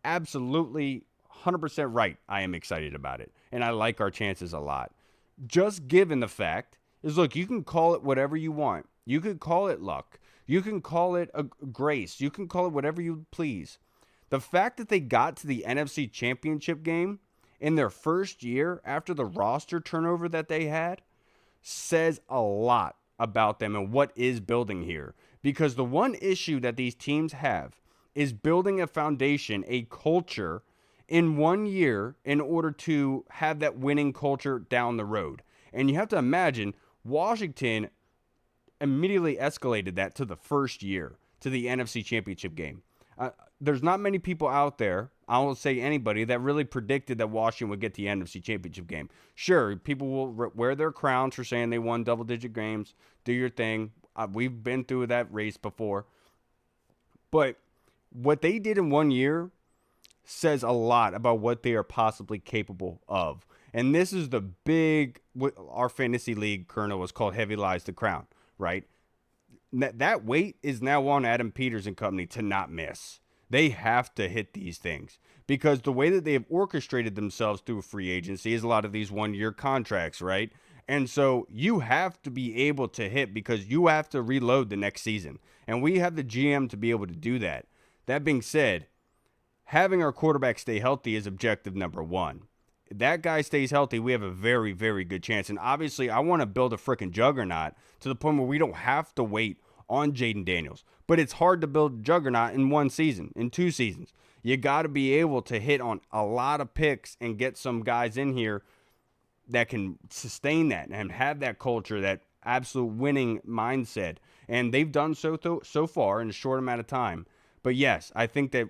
absolutely 100% right. I am excited about it, and I like our chances a lot. Just given the fact is, look, you can call it whatever you want. You could call it luck. You can call it a grace. You can call it whatever you please. The fact that they got to the NFC Championship game in their first year after the roster turnover that they had says a lot about them and what is building here. Because the one issue that these teams have is building a foundation, a culture in 1 year in order to have that winning culture down the road. And you have to imagine Washington immediately escalated that to the first year, to the NFC Championship game. There's not many people out there, I won't say anybody, that really predicted that Washington would get the NFC Championship game. Sure, people will wear their crowns for saying they won double-digit games. Do your thing. We've been through that race before. But what they did in 1 year says a lot about what they are possibly capable of. And this is the big, what our fantasy league kernel was called Heavy Lies the Crown, right? That weight is now on Adam Peters and company to not miss. They have to hit these things because the way that they have orchestrated themselves through free agency is a lot of these 1 year contracts, right? And so you have to be able to hit because you have to reload the next season. And we have the GM to be able to do that. That being said, having our quarterback stay healthy is objective number one. If that guy stays healthy, we have a very, very good chance. And obviously, I want to build a freaking juggernaut to the point where we don't have to wait on Jaden Daniels. But it's hard to build a juggernaut in 1 season, in 2 seasons. You got to be able to hit on a lot of picks and get some guys in here that can sustain that and have that culture, that absolute winning mindset. And they've done so far in a short amount of time. But yes, I think that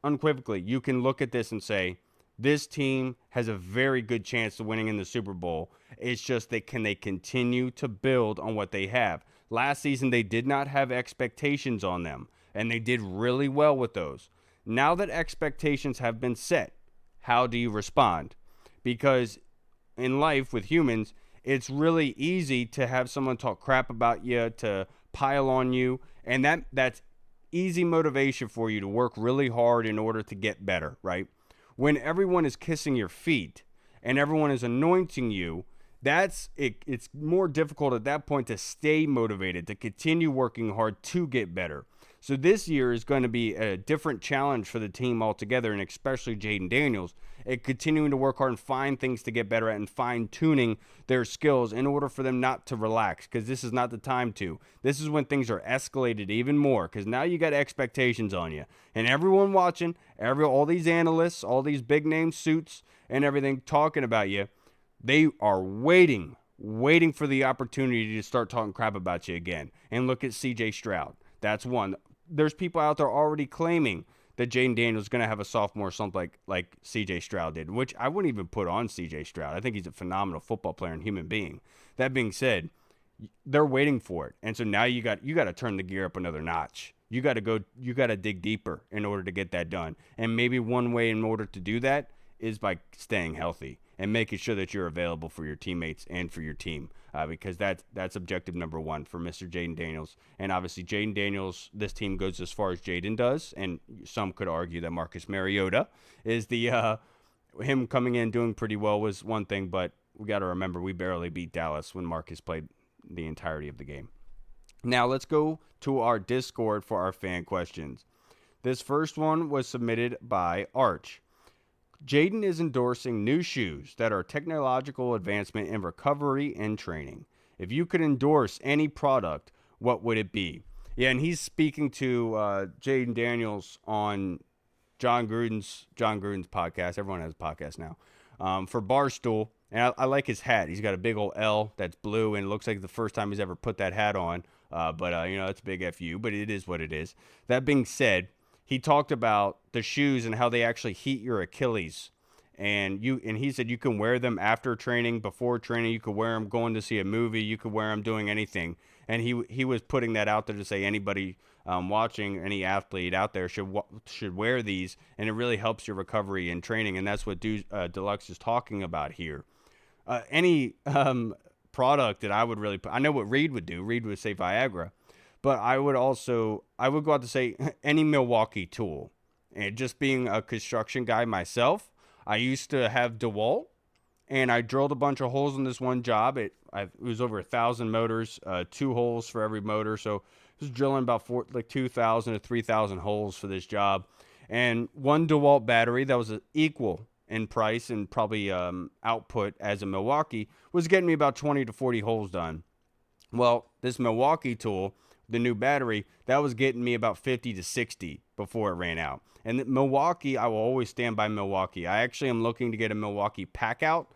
unequivocally, you can look at this and say, this team has a very good chance of winning in the Super Bowl. It's just that can they continue to build on what they have? Last season, they did not have expectations on them, and they did really well with those. Now that expectations have been set, how do you respond? Because in life with humans, it's really easy to have someone talk crap about you, to pile on you, and that's easy motivation for you to work really hard in order to get better, right? When everyone is kissing your feet and everyone is anointing you, it's more difficult at that point to stay motivated, to continue working hard to get better. So this year is going to be a different challenge for the team altogether, and especially Jaden Daniels, at continuing to work hard and find things to get better at and fine-tuning their skills in order for them not to relax, because this is not the time to. This is when things are escalated even more, because now you got expectations on you. And everyone watching, all these analysts, all these big-name suits and everything talking about you, they are waiting for the opportunity to start talking crap about you again. And look at C.J. Stroud. That's one. There's people out there already claiming that Jaden Daniels is going to have a sophomore slump like C.J. Stroud did, which I wouldn't even put on C.J. Stroud. I think he's a phenomenal football player and human being. That being said, they're waiting for it. And so now you got to turn the gear up another notch. You got to dig deeper in order to get that done. And maybe one way in order to do that is by staying healthy and making sure that you're available for your teammates and for your team, because that's objective number one for Mr. Jaden Daniels. And obviously, Jaden Daniels, this team goes as far as Jaden does, and some could argue that Marcus Mariota is him coming in doing pretty well was one thing, but we got to remember we barely beat Dallas when Marcus played the entirety of the game. Now let's go to our Discord for our fan questions. This first one was submitted by Arch. Jaden is endorsing new shoes that are technological advancement in recovery and training. If you could endorse any product, what would it be? Yeah, and he's speaking to Jaden Daniels on John Gruden's podcast. Everyone has a podcast now. For Barstool. And I like his hat. He's got a big old L that's blue, and it looks like the first time he's ever put that hat on. But it's a big FU, but it is what it is. That being said, he talked about the shoes and how they actually heat your Achilles. And he said you can wear them after training, before training. You could wear them going to see a movie. You could wear them doing anything. and he was putting that out there to say anybody watching, any athlete out there should wear these, and it really helps your recovery and training, and that's what Deluxe is talking about here. Any product that I would really put, I know what Reed would do. Reed would say Viagra, but I would go out to say any Milwaukee tool. And just being a construction guy myself, I used to have DeWalt, and I drilled a bunch of holes in this one job. It was over 1,000 motors, 2 holes for every motor. So I was drilling about 2,000 to 3,000 holes for this job. And one DeWalt battery that was equal in price and probably output as a Milwaukee was getting me about 20 to 40 holes done. Well, this Milwaukee tool, the new battery, that was getting me about 50 to 60 before it ran out. And Milwaukee, I will always stand by Milwaukee. I actually am looking to get a Milwaukee pack out,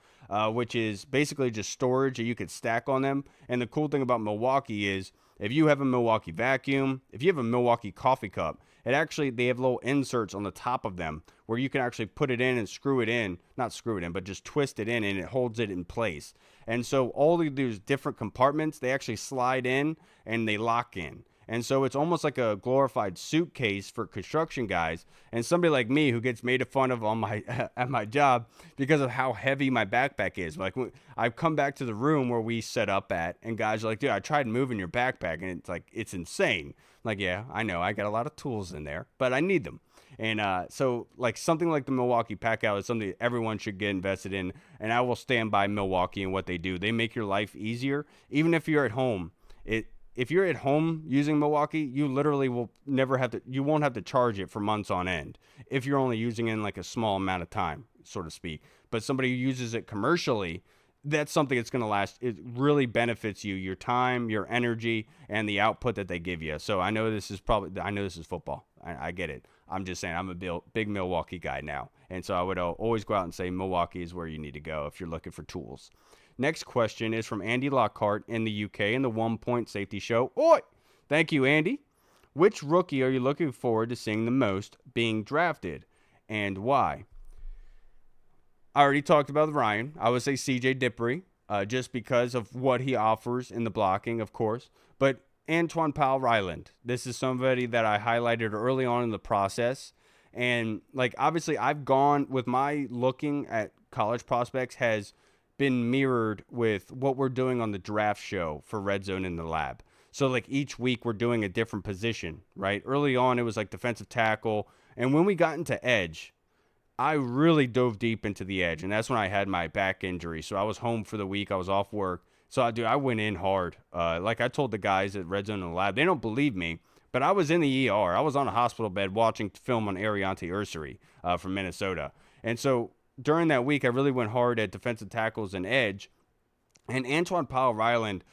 which is basically just storage that you could stack on them. And the cool thing about Milwaukee is if you have a Milwaukee vacuum, if you have a Milwaukee coffee cup, they have little inserts on the top of them where you can actually put it in and screw it in, not screw it in, but just twist it in, and it holds it in place. And so all of these different compartments, they actually slide in and they lock in. And so it's almost like a glorified suitcase for construction guys. And somebody like me who gets made fun of on my at my job because of how heavy my backpack is. Like I've come back to the room where we set up at, and guys are like, dude, I tried moving your backpack, and it's insane. I'm like, yeah, I know, I got a lot of tools in there, but I need them. And so like something like the Milwaukee Pack-Out is something that everyone should get invested in. And I will stand by Milwaukee and what they do. They make your life easier, even if you're at home. If you're at home using Milwaukee, you literally you won't have to charge it for months on end if you're only using it in like a small amount of time, so to speak. But somebody who uses it commercially, that's something that's going to last. It really benefits you, your time, your energy, and the output that they give you. So I know this is football. I get it. I'm just saying I'm a big Milwaukee guy now. And so I would always go out and say Milwaukee is where you need to go if you're looking for tools. Next question is from Andy Lockhart in the UK in the 1 Point Safety Show. Oi! Thank you, Andy. Which rookie are you looking forward to seeing the most being drafted, and why? I already talked about Ryan. I would say CJ Dippery, just because of what he offers in the blocking, of course. But Antoine Powell-Ryland, this is somebody that I highlighted early on in the process. And, obviously, I've gone with my looking at college prospects has been mirrored with what we're doing on the draft show for Red Zone in the Lab. So, each week we're doing a different position, right? Early on, it was defensive tackle. And when we got into edge, I really dove deep into the edge. And that's when I had my back injury. So I was home for the week. I was off work. So, I went in hard. Like I told the guys at Red Zone in the Lab, they don't believe me. But I was in the ER. I was on a hospital bed watching film on Ariante Ursary from Minnesota. And so during that week, I really went hard at defensive tackles and edge. And Antoine Powell-Ryland,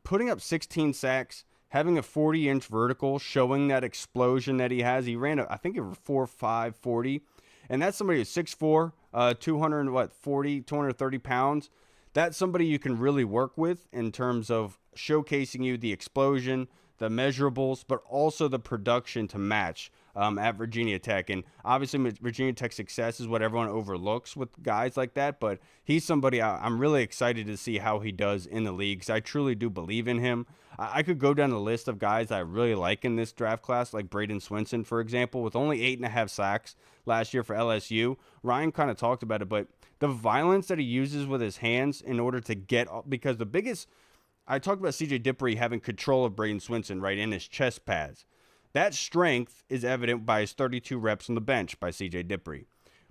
putting up 16 sacks, having a 40-inch vertical, showing that explosion that he has. He ran, I think it was 4.5 40. And that's somebody who's 6'4", 230 pounds. That's somebody you can really work with in terms of showcasing you the explosion, the measurables, but also the production to match at Virginia Tech. And obviously Virginia Tech's success is what everyone overlooks with guys like that, but he's somebody I'm really excited to see how he does in the league, because I truly do believe in him. I could go down the list of guys that I really like in this draft class, like Braden Swinson, for example, with only 8.5 sacks last year for LSU. Ryan kind of talked about it, but the violence that he uses with his hands in order to get, because the biggest, I talked about CJ Dippery having control of Braden Swinson right in his chest pads. That strength is evident by his 32 reps on the bench by CJ Dippery.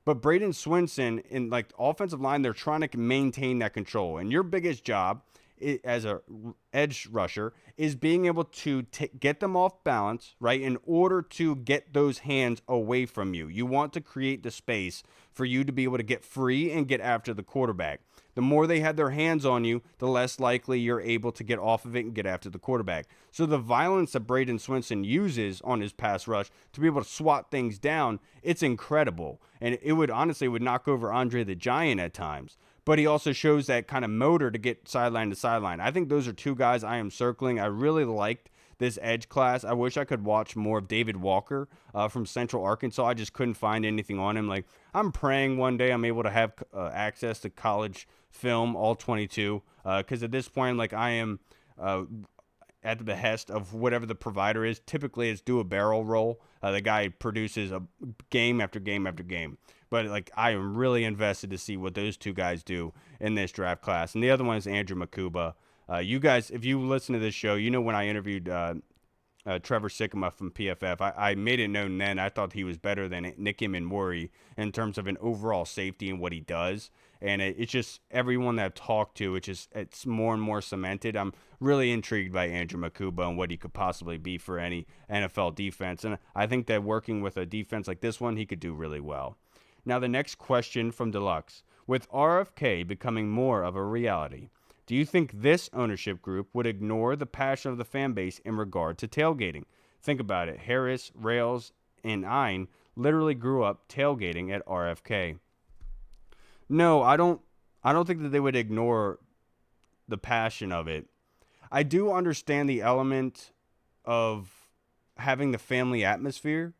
But Braden Swinson, in offensive line, they're trying to maintain that control. And your biggest job as a edge rusher is being able to get them off balance, right, in order to get those hands away from you. You want to create the space for you to be able to get free and get after the quarterback. The more they have their hands on you, the less likely you're able to get off of it and get after the quarterback. So the violence that Braden Swinson uses on his pass rush to be able to swat things down, it's incredible. And it would knock over Andre the Giant at times. But he also shows that kind of motor to get sideline to sideline. I think those are two guys I am circling. I really liked this edge class. I wish I could watch more of David Walker from Central Arkansas. I just couldn't find anything on him. I'm praying one day I'm able to have access to college film, all 22. Because at this point, I am at the behest of whatever the provider is. Typically, it's do a barrel roll. The guy produces a game after game after game. But like, I am really invested to see what those two guys do in this draft class. And the other one is Andrew Makuba. You guys, if you listen to this show, you know when I interviewed Trevor Sikkema from PFF, I made it known then I thought he was better than Nicky Manwari in terms of an overall safety and what he does. And it's just everyone that I've talked to, it's more and more cemented. I'm really intrigued by Andrew Makuba and what he could possibly be for any NFL defense. And I think that working with a defense like this one, he could do really well. Now, the next question from Deluxe. With RFK becoming more of a reality, do you think this ownership group would ignore the passion of the fan base in regard to tailgating? Think about it. Harris, Rails, and Ein literally grew up tailgating at RFK. No, I don't think that they would ignore the passion of it. I do understand the element of having the family atmosphere,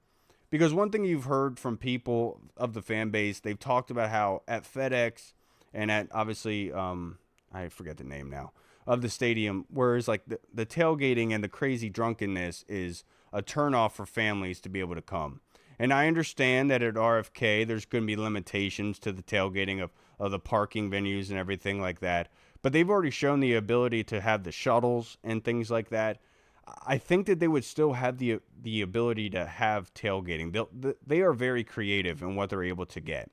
because one thing you've heard from people of the fan base, they've talked about how at FedEx and at obviously I forget the name now of the stadium, whereas like the tailgating and the crazy drunkenness is a turnoff for families to be able to come. And I understand that at RFK, there's going to be limitations to the tailgating of the parking venues and everything like that. But they've already shown the ability to have the shuttles and things like that. I think that they would still have the ability to have tailgating. They are very creative in what they're able to get.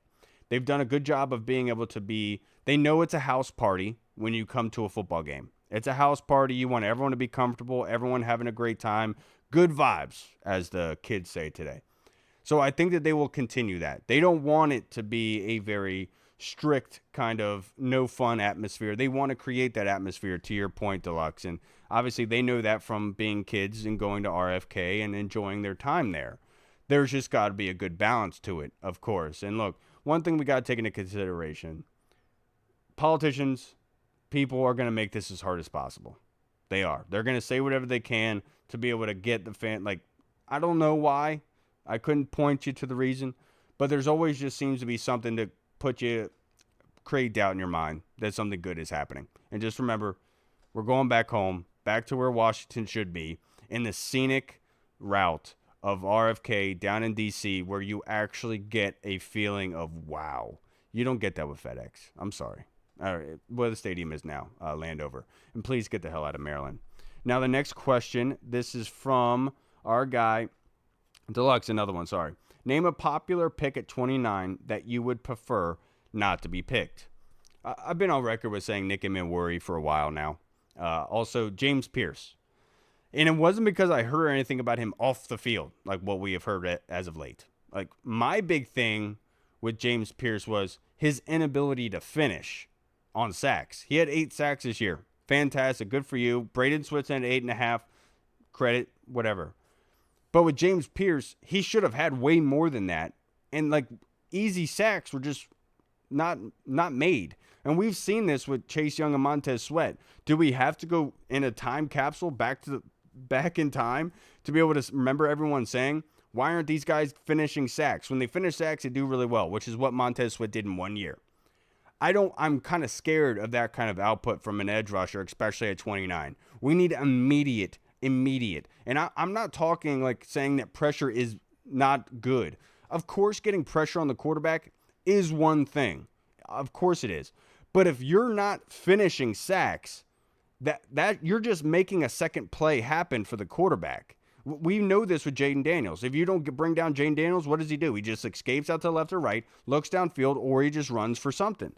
They've done a good job of being able to be, they know it's a house party when you come to a football game. It's a house party. You want everyone to be comfortable, everyone having a great time, good vibes, as the kids say today. So I think that they will continue that. They don't want it to be a very strict kind of no fun atmosphere. They want to create that atmosphere, to your point, Deluxe. And obviously they know that from being kids and going to RFK and enjoying their time there. There's just got to be a good balance to it, of course. And look, one thing we got to take into consideration, politicians, people are going to make this as hard as possible. They are. They're going to say whatever they can to be able to get the fan. Like, I don't know why. I couldn't point you to the reason, but there's always just seems to be something to create doubt in your mind that something good is happening. And just remember, we're going back home, back to where Washington should be, in the scenic route of RFK down in D.C., where you actually get a feeling of wow. You don't get that with FedEx. I'm sorry. Where the stadium is now, Landover. And please get the hell out of Maryland. Now, the next question, this is from our guy, Deluxe, another one, sorry. Name a popular pick at 29 that you would prefer not to be picked. I've been on record with saying Nicky Manwari for a while now. Also, James Pierce. And it wasn't because I heard anything about him off the field, like what we have heard as of late. Like, my big thing with James Pierce was his inability to finish on sacks. He had 8 sacks this year. Fantastic. Good for you. Braden Switzer had 8.5. Credit, whatever. But with James Pierce, he should have had way more than that. And like, easy sacks were just not made. And we've seen this with Chase Young and Montez Sweat. Do we have to go in a time capsule back in time to be able to remember everyone saying, why aren't these guys finishing sacks? When they finish sacks, they do really well, which is what Montez Sweat did in 1 year. I'm kind of scared of that kind of output from an edge rusher, especially at 29. We need immediate. And I'm not talking like saying that pressure is not good. Of course, getting pressure on the quarterback is one thing. Of course it is. But if you're not finishing sacks, that you're just making a second play happen for the quarterback. We know this with Jaden Daniels. If you don't bring down Jaden Daniels, what does he do? He just escapes out to the left or right, looks downfield, or he just runs for something.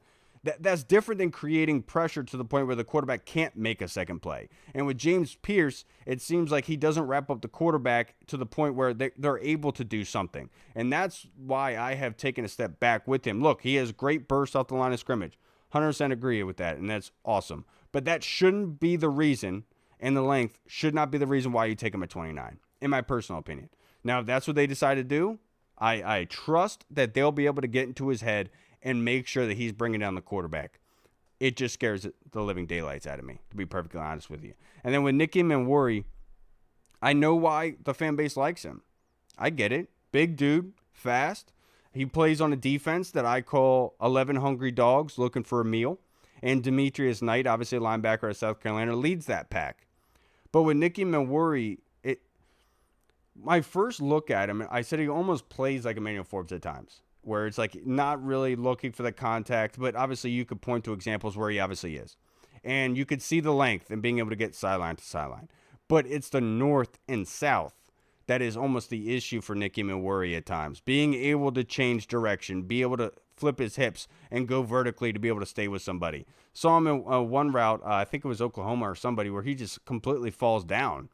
That's different than creating pressure to the point where the quarterback can't make a second play. And with James Pierce, it seems like he doesn't wrap up the quarterback to the point where they're able to do something. And that's why I have taken a step back with him. Look, he has great bursts off the line of scrimmage. 100% agree with that, and that's awesome. But that shouldn't be the reason, and the length should not be the reason why you take him at 29, in my personal opinion. Now, if that's what they decide to do, I trust that they'll be able to get into his head and make sure that he's bringing down the quarterback. It just scares the living daylights out of me, to be perfectly honest with you. And then with Nicky Manwari, I know why the fan base likes him. I get it. Big dude, fast. He plays on a defense that I call 11 hungry dogs looking for a meal. And Demetrius Knight, obviously a linebacker at South Carolina, leads that pack. But with Nicky Milworry, my first look at him, I said he almost plays like Emmanuel Forbes at times, where it's like not really looking for the contact, but obviously you could point to examples where he obviously is. And you could see the length and being able to get sideline to sideline. But it's the north and south that is almost the issue for Nicky Milworry at times. Being able to change direction, be able to flip his hips and go vertically to be able to stay with somebody. Saw him in one route, I think it was Oklahoma or somebody, where he just completely falls down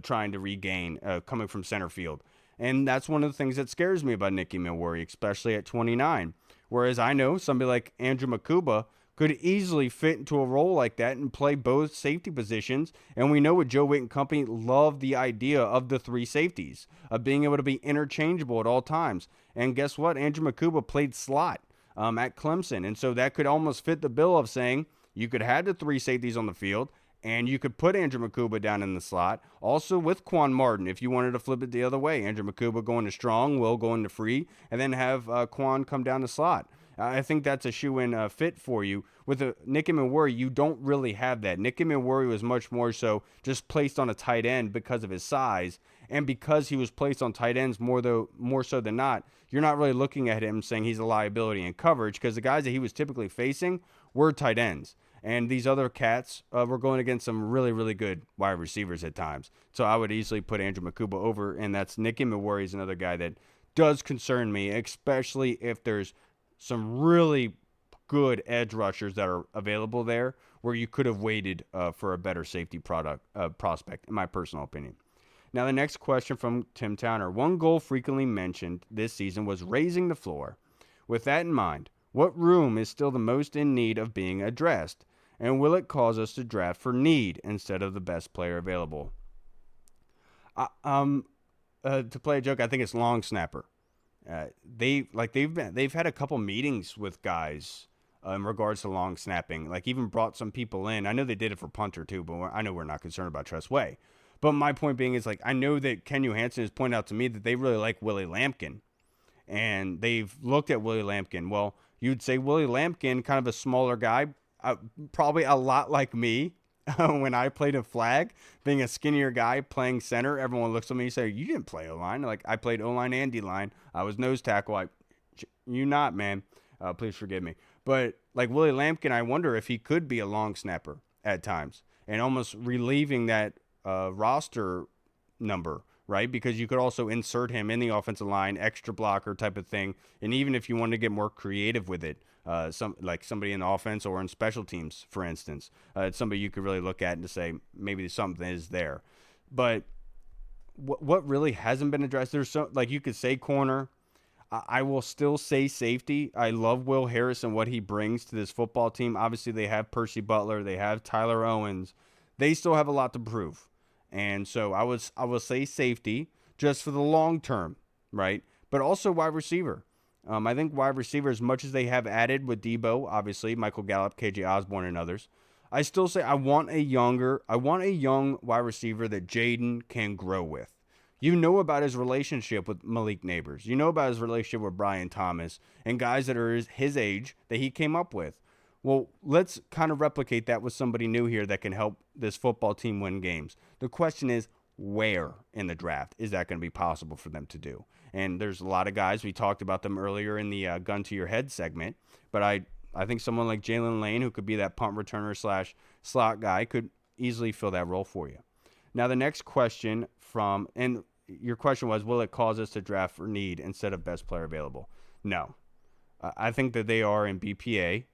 trying to regain coming from center field. And that's one of the things that scares me about Nicky Milworry, especially at 29. Whereas I know somebody like Andrew Makuba could easily fit into a role like that and play both safety positions. And we know with Joe Witt and company love the idea of the three safeties, of being able to be interchangeable at all times. And guess what? Andrew Makuba played slot at Clemson. And so that could almost fit the bill of saying you could have the three safeties on the field, and you could put Andrew Makuba down in the slot. Also with Quan Martin, if you wanted to flip it the other way. Andrew Makuba going to strong, Will going to free, and then have Quan come down the slot. I think that's a shoe-in fit for you. With Nicky Milworry, you don't really have that. Nicky Milworry was much more so just placed on a tight end because of his size, and because he was placed on tight ends more so than not, you're not really looking at him saying he's a liability in coverage, because the guys that he was typically facing were tight ends. And these other cats were going against some really, really good wide receivers at times. So I would easily put Andrew Makuba over, and that's Nicky Milworry is another guy that does concern me, especially if there's some really good edge rushers that are available there where you could have waited for a better safety prospect, in my personal opinion. Now, the next question from Tim Towner. One goal frequently mentioned this season was raising the floor. With that in mind, what room is still the most in need of being addressed? And will it cause us to draft for need instead of the best player available? To play a joke, I think it's long snapper. They've had a couple meetings with guys in regards to long snapping. Like even brought some people in. I know they did it for punter too, but I know we're not concerned about Tress Way. But my point being is like I know that Ken Johansson has pointed out to me that they really like Willie Lampkin, and they've looked at Willie Lampkin. Well, you'd say Willie Lampkin, kind of a smaller guy, probably a lot like me. When I played a flag, being a skinnier guy playing center, everyone looks at me and say, "You didn't play O-line." Like I played O-line and D-line. I was nose tackle. You not, man. Please forgive me. But like Willie Lampkin, I wonder if he could be a long snapper at times and almost relieving that roster number, right? Because you could also insert him in the offensive line, extra blocker type of thing. And even if you wanted to get more creative with it, somebody in the offense or in special teams, for instance, it's somebody you could really look at and to say maybe something is there. But what really hasn't been addressed? There's so like you could say corner. I will still say safety. I love Will Harris and what he brings to this football team. Obviously, they have Percy Butler, they have Tyler Owens. They still have a lot to prove. And so I will say safety just for the long term, right? But also wide receiver. I think wide receiver, as much as they have added with Debo, obviously, Michael Gallup, KJ Osborne, and others, I still say I want a young wide receiver that Jaden can grow with. You know about his relationship with Malik Neighbors. You know about his relationship with Brian Thomas and guys that are his age that he came up with. Well, let's kind of replicate that with somebody new here that can help this football team win games. The question is, where in the draft is that going to be possible for them to do? And there's a lot of guys. We talked about them earlier in the gun to your head segment. But I think someone like Jalen Lane, who could be that punt returner / slot guy, could easily fill that role for you. Now, the next question and your question was, will it cause us to draft for need instead of best player available? No. I think that they are in BPA.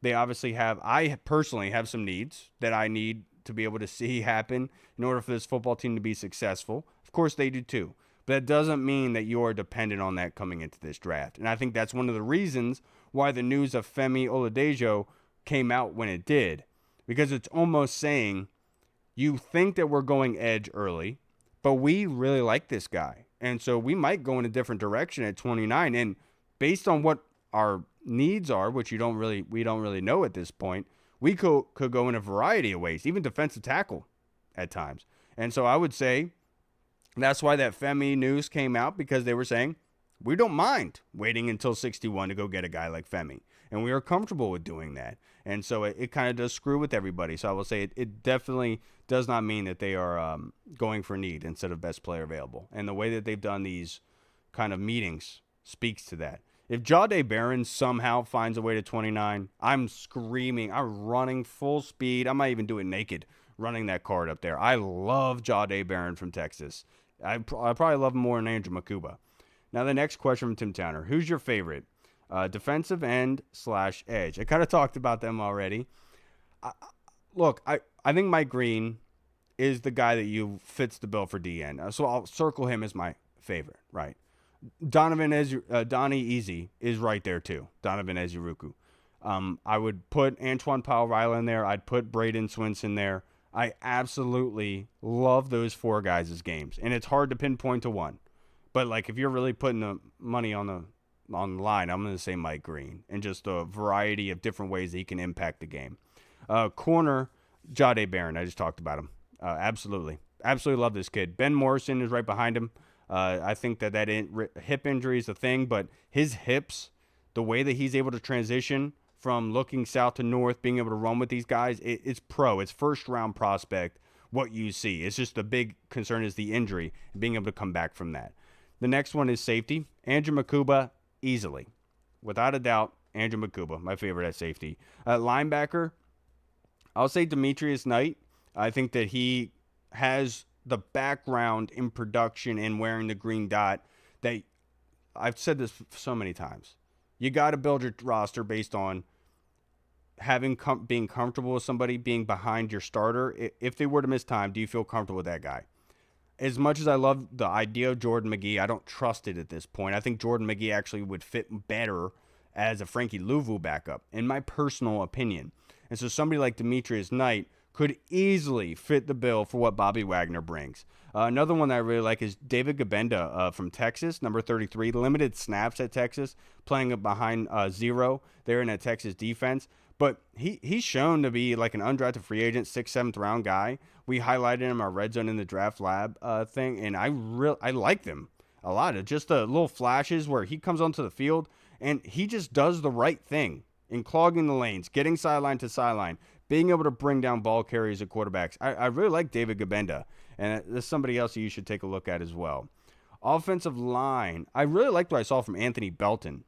They obviously I personally have some needs that I need to be able to see happen in order for this football team to be successful. Of course, they do too. But that doesn't mean that you are dependent on that coming into this draft. And I think that's one of the reasons why the news of Femi Oladejo came out when it did. Because it's almost saying, you think that we're going edge early, but we really like this guy. And so we might go in a different direction at 29. And based on what our needs are, which we don't really know at this point, we could go in a variety of ways, even defensive tackle at times. And so I would say that's why that Femi news came out, because they were saying We don't mind waiting until 61 to go get a guy like Femi. And we are comfortable with doing that. And so it kind of does screw with everybody. So I will say it definitely does not mean that they are going for need instead of best player available. And the way that they've done these kind of meetings speaks to that. If Jahdae Barron somehow finds a way to 29, I'm screaming. I'm running full speed. I might even do it naked, running that card up there. I love Jahdae Barron from Texas. I probably love him more than Andrew Makuba. Now, the next question from Tim Towner. Who's your favorite? Defensive end / edge. I kind of talked about them already. Look, I think Mike Green is the guy that you fits the bill for DN. So I'll circle him as my favorite, right? Donnie Easy is right there too. Donovan Ezuruku. I would put Antoine Powell-Riley in there. I'd put Braden Swinson there. I absolutely love those four guys' games. And it's hard to pinpoint to one. But like if you're really putting the money on the line, I'm going to say Mike Green. And just a variety of different ways that he can impact the game. Corner, Jahdae Barron. I just talked about him. Absolutely. Absolutely love this kid. Ben Morrison is right behind him. I think that hip injury is a thing, but his hips, the way that he's able to transition from looking south to north, being able to run with these guys, it's pro. It's first-round prospect, what you see. It's just the big concern is the injury, and being able to come back from that. The next one is safety. Andrew Makuba, easily. Without a doubt, Andrew Makuba, my favorite at safety. Linebacker, I'll say Demetrius Knight. I think that he has the background in production and wearing the green dot that I've said this so many times. You got to build your roster based on being comfortable with somebody being behind your starter. If they were to miss time, do you feel comfortable with that guy? As much as I love the idea of Jordan McGee, I don't trust it at this point. I think Jordan McGee actually would fit better as a Frankie Louvu backup, in my personal opinion. And so somebody like Demetrius Knight could easily fit the bill for what Bobby Wagner brings. Another one that I really like is David Gabenda from Texas, number 33. Limited snaps at Texas, playing behind zero there in a Texas defense. But he's shown to be like an undrafted free agent, 6th, 7th round guy. We highlighted him our Red Zone in the Draft Lab thing, and I like them a lot. Of just the little flashes where he comes onto the field, and he just does the right thing in clogging the lanes, getting sideline to sideline, being able to bring down ball carriers at quarterbacks. I really like David Gabenda, and there's somebody else that you should take a look at as well. Offensive line, I really liked what I saw from Anthony Belton.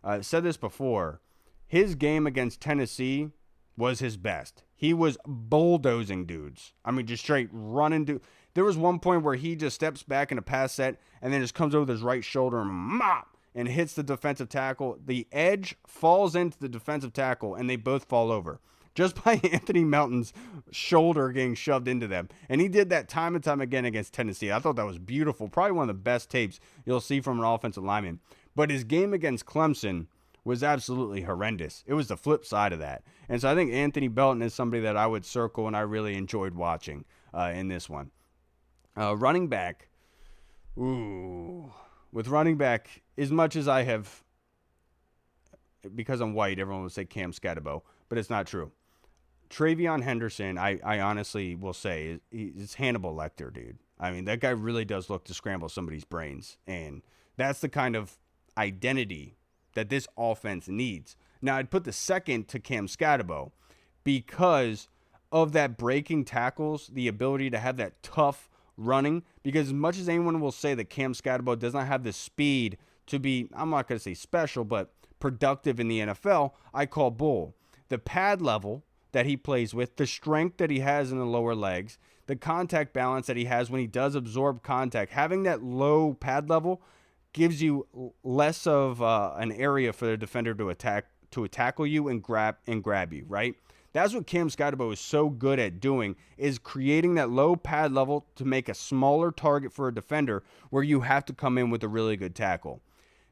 I said this before. His game against Tennessee was his best. He was bulldozing dudes. I mean, just straight running. There was one point where he just steps back in a pass set and then just comes over with his right shoulder and mop and hits the defensive tackle. The edge falls into the defensive tackle and they both fall over just by Anthony Melton's shoulder getting shoved into them. And he did that time and time again against Tennessee. I thought that was beautiful. Probably one of the best tapes you'll see from an offensive lineman. But his game against Clemson was absolutely horrendous. It was the flip side of that. And so I think Anthony Belton is somebody that I would circle and I really enjoyed watching in this one. Running back. Ooh. With running back, as much as I have, because I'm white, everyone would say Cam Scatterbo, but it's not true. Travion Henderson, I honestly will say, is Hannibal Lecter, dude. I mean, that guy really does look to scramble somebody's brains. And that's the kind of identity that this offense needs. Now, I'd put the second to Cam Scatterbo because of that breaking tackles, the ability to have that tough running. Because as much as anyone will say that Cam Scatterbo does not have the speed to be, I'm not going to say special, but productive in the NFL, I call bull. The pad level that he plays with, the strength that he has in the lower legs, the contact balance that he has when he does absorb contact, having that low pad level gives you less of an area for the defender to tackle you and grab you, right? That's what Cam Scatterbo is so good at doing, is creating that low pad level to make a smaller target for a defender where you have to come in with a really good tackle.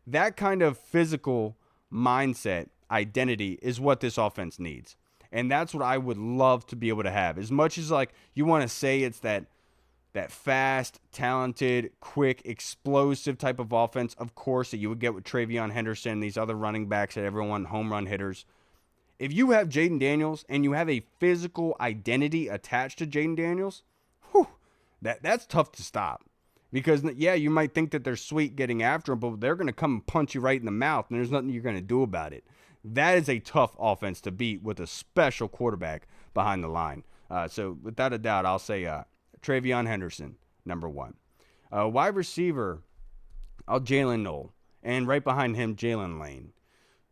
That kind of physical mindset, identity, is what this offense needs. And that's what I would love to be able to have. As much as like you want to say it's that fast, talented, quick, explosive type of offense, of course, that you would get with Travion Henderson, these other running backs that everyone home run hitters. If you have Jaden Daniels and you have a physical identity attached to Jaden Daniels, that's tough to stop. Because, yeah, you might think that they're sweet getting after him, but they're going to come and punch you right in the mouth, and there's nothing you're going to do about it. That is a tough offense to beat with a special quarterback behind the line. So, without a doubt, I'll say Travion Henderson, number one. Wide receiver, Jalen Noel. And right behind him, Jalen Lane.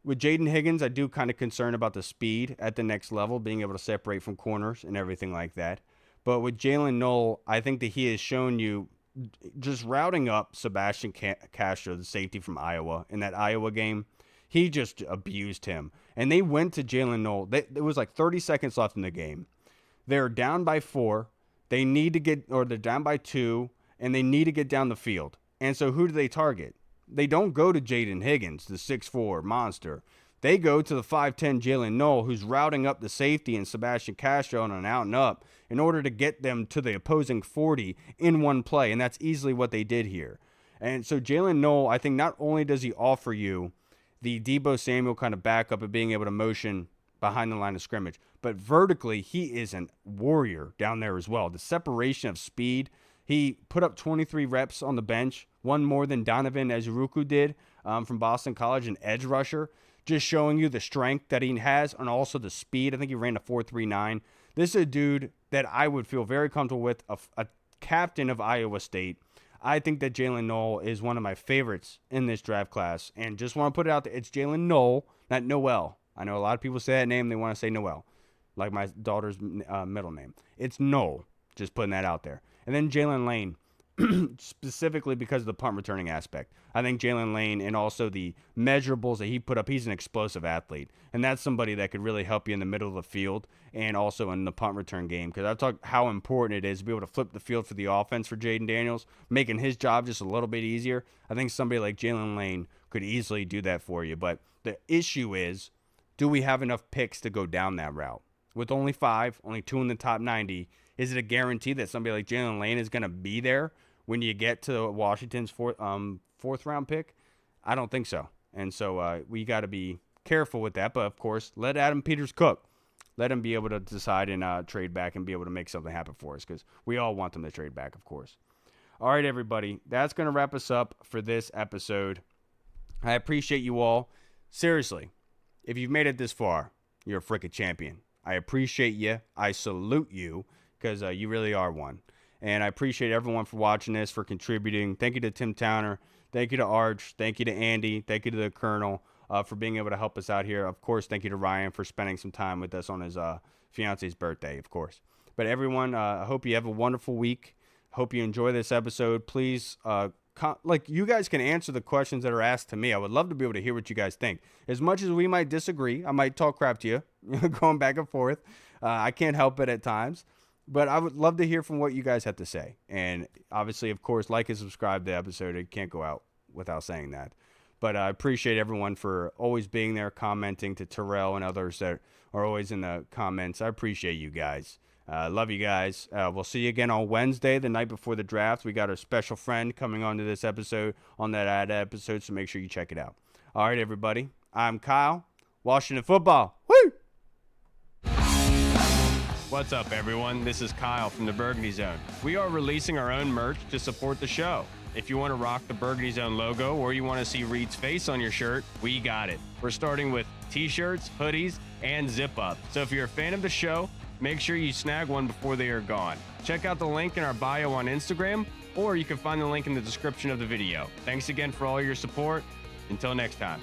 With Jaden Higgins, I do kind of concern about the speed at the next level, being able to separate from corners and everything like that. But with Jalen Noel, I think that he has shown you just routing up Sebastian Castro, the safety from Iowa, in that Iowa game. He just abused him. And they went to Jalen Noel. It was like 30 seconds left in the game. They're down by 4. They need to they're down by 2, and they need to get down the field. And so who do they target? They don't go to Jaden Higgins, the 6'4 monster. They go to the 5'10 Jalen Noel, who's routing up the safety and Sebastian Castro on an out and up in order to get them to the opposing 40 in one play. And that's easily what they did here. And so Jalen Noel, I think not only does he offer you the Deebo Samuel kind of backup of being able to motion behind the line of scrimmage, but vertically, he is a warrior down there as well. The separation of speed, he put up 23 reps on the bench, one more than Donovan Ezuruku did from Boston College, an edge rusher. Just showing you the strength that he has and also the speed. I think he ran a 4.39. This is a dude that I would feel very comfortable with, a captain of Iowa State. I think that Jalen Noel is one of my favorites in this draft class. And just want to put it out there, it's Jalen Noel, not Noel. I know a lot of people say that name, they want to say Noel, like my daughter's middle name. It's Noel, just putting that out there. And then Jalen Lane, specifically because of the punt returning aspect. I think Jalen Lane and also the measurables that he put up, he's an explosive athlete. And that's somebody that could really help you in the middle of the field and also in the punt return game. Because I've talked how important it is to be able to flip the field for the offense for Jaden Daniels, making his job just a little bit easier. I think somebody like Jalen Lane could easily do that for you. But the issue is, do we have enough picks to go down that route? With only 5, only 2 in the top 90, is it a guarantee that somebody like Jalen Lane is going to be there when you get to Washington's fourth round pick? I don't think so. And so we got to be careful with that. But, of course, let Adam Peters cook. Let him be able to decide and trade back and be able to make something happen for us because we all want them to trade back, of course. All right, everybody. That's going to wrap us up for this episode. I appreciate you all. Seriously, if you've made it this far, you're a freaking champion. I appreciate you. I salute you because you really are one. And I appreciate everyone for watching this, for contributing. Thank you to Tim Towner. Thank you to Arch. Thank you to Andy. Thank you to the Colonel for being able to help us out here. Of course, thank you to Ryan for spending some time with us on his fiance's birthday, of course. But everyone, I hope you have a wonderful week. Hope you enjoy this episode. Please, you guys can answer the questions that are asked to me. I would love to be able to hear what you guys think. As much as we might disagree, I might talk crap to you, going back and forth. I can't help it at times. But I would love to hear from what you guys have to say. And obviously, of course, like and subscribe to the episode. It can't go out without saying that. But I appreciate everyone for always being there, commenting, to Terrell and others that are always in the comments. I appreciate you guys. Love you guys. We'll see you again on Wednesday, the night before the draft. We got a special friend coming on to this episode, on that ad episode, so make sure you check it out. All right, everybody. I'm Kyle. Washington football. Woo! What's up, everyone? This is Kyle from the Burgundy Zone. We are releasing our own merch to support the show. If you want to rock the Burgundy Zone logo or you want to see Reed's face on your shirt, we got it. We're starting with t-shirts, hoodies, and zip-up. So if you're a fan of the show, make sure you snag one before they are gone. Check out the link in our bio on Instagram, or you can find the link in the description of the video. Thanks again for all your support. Until next time.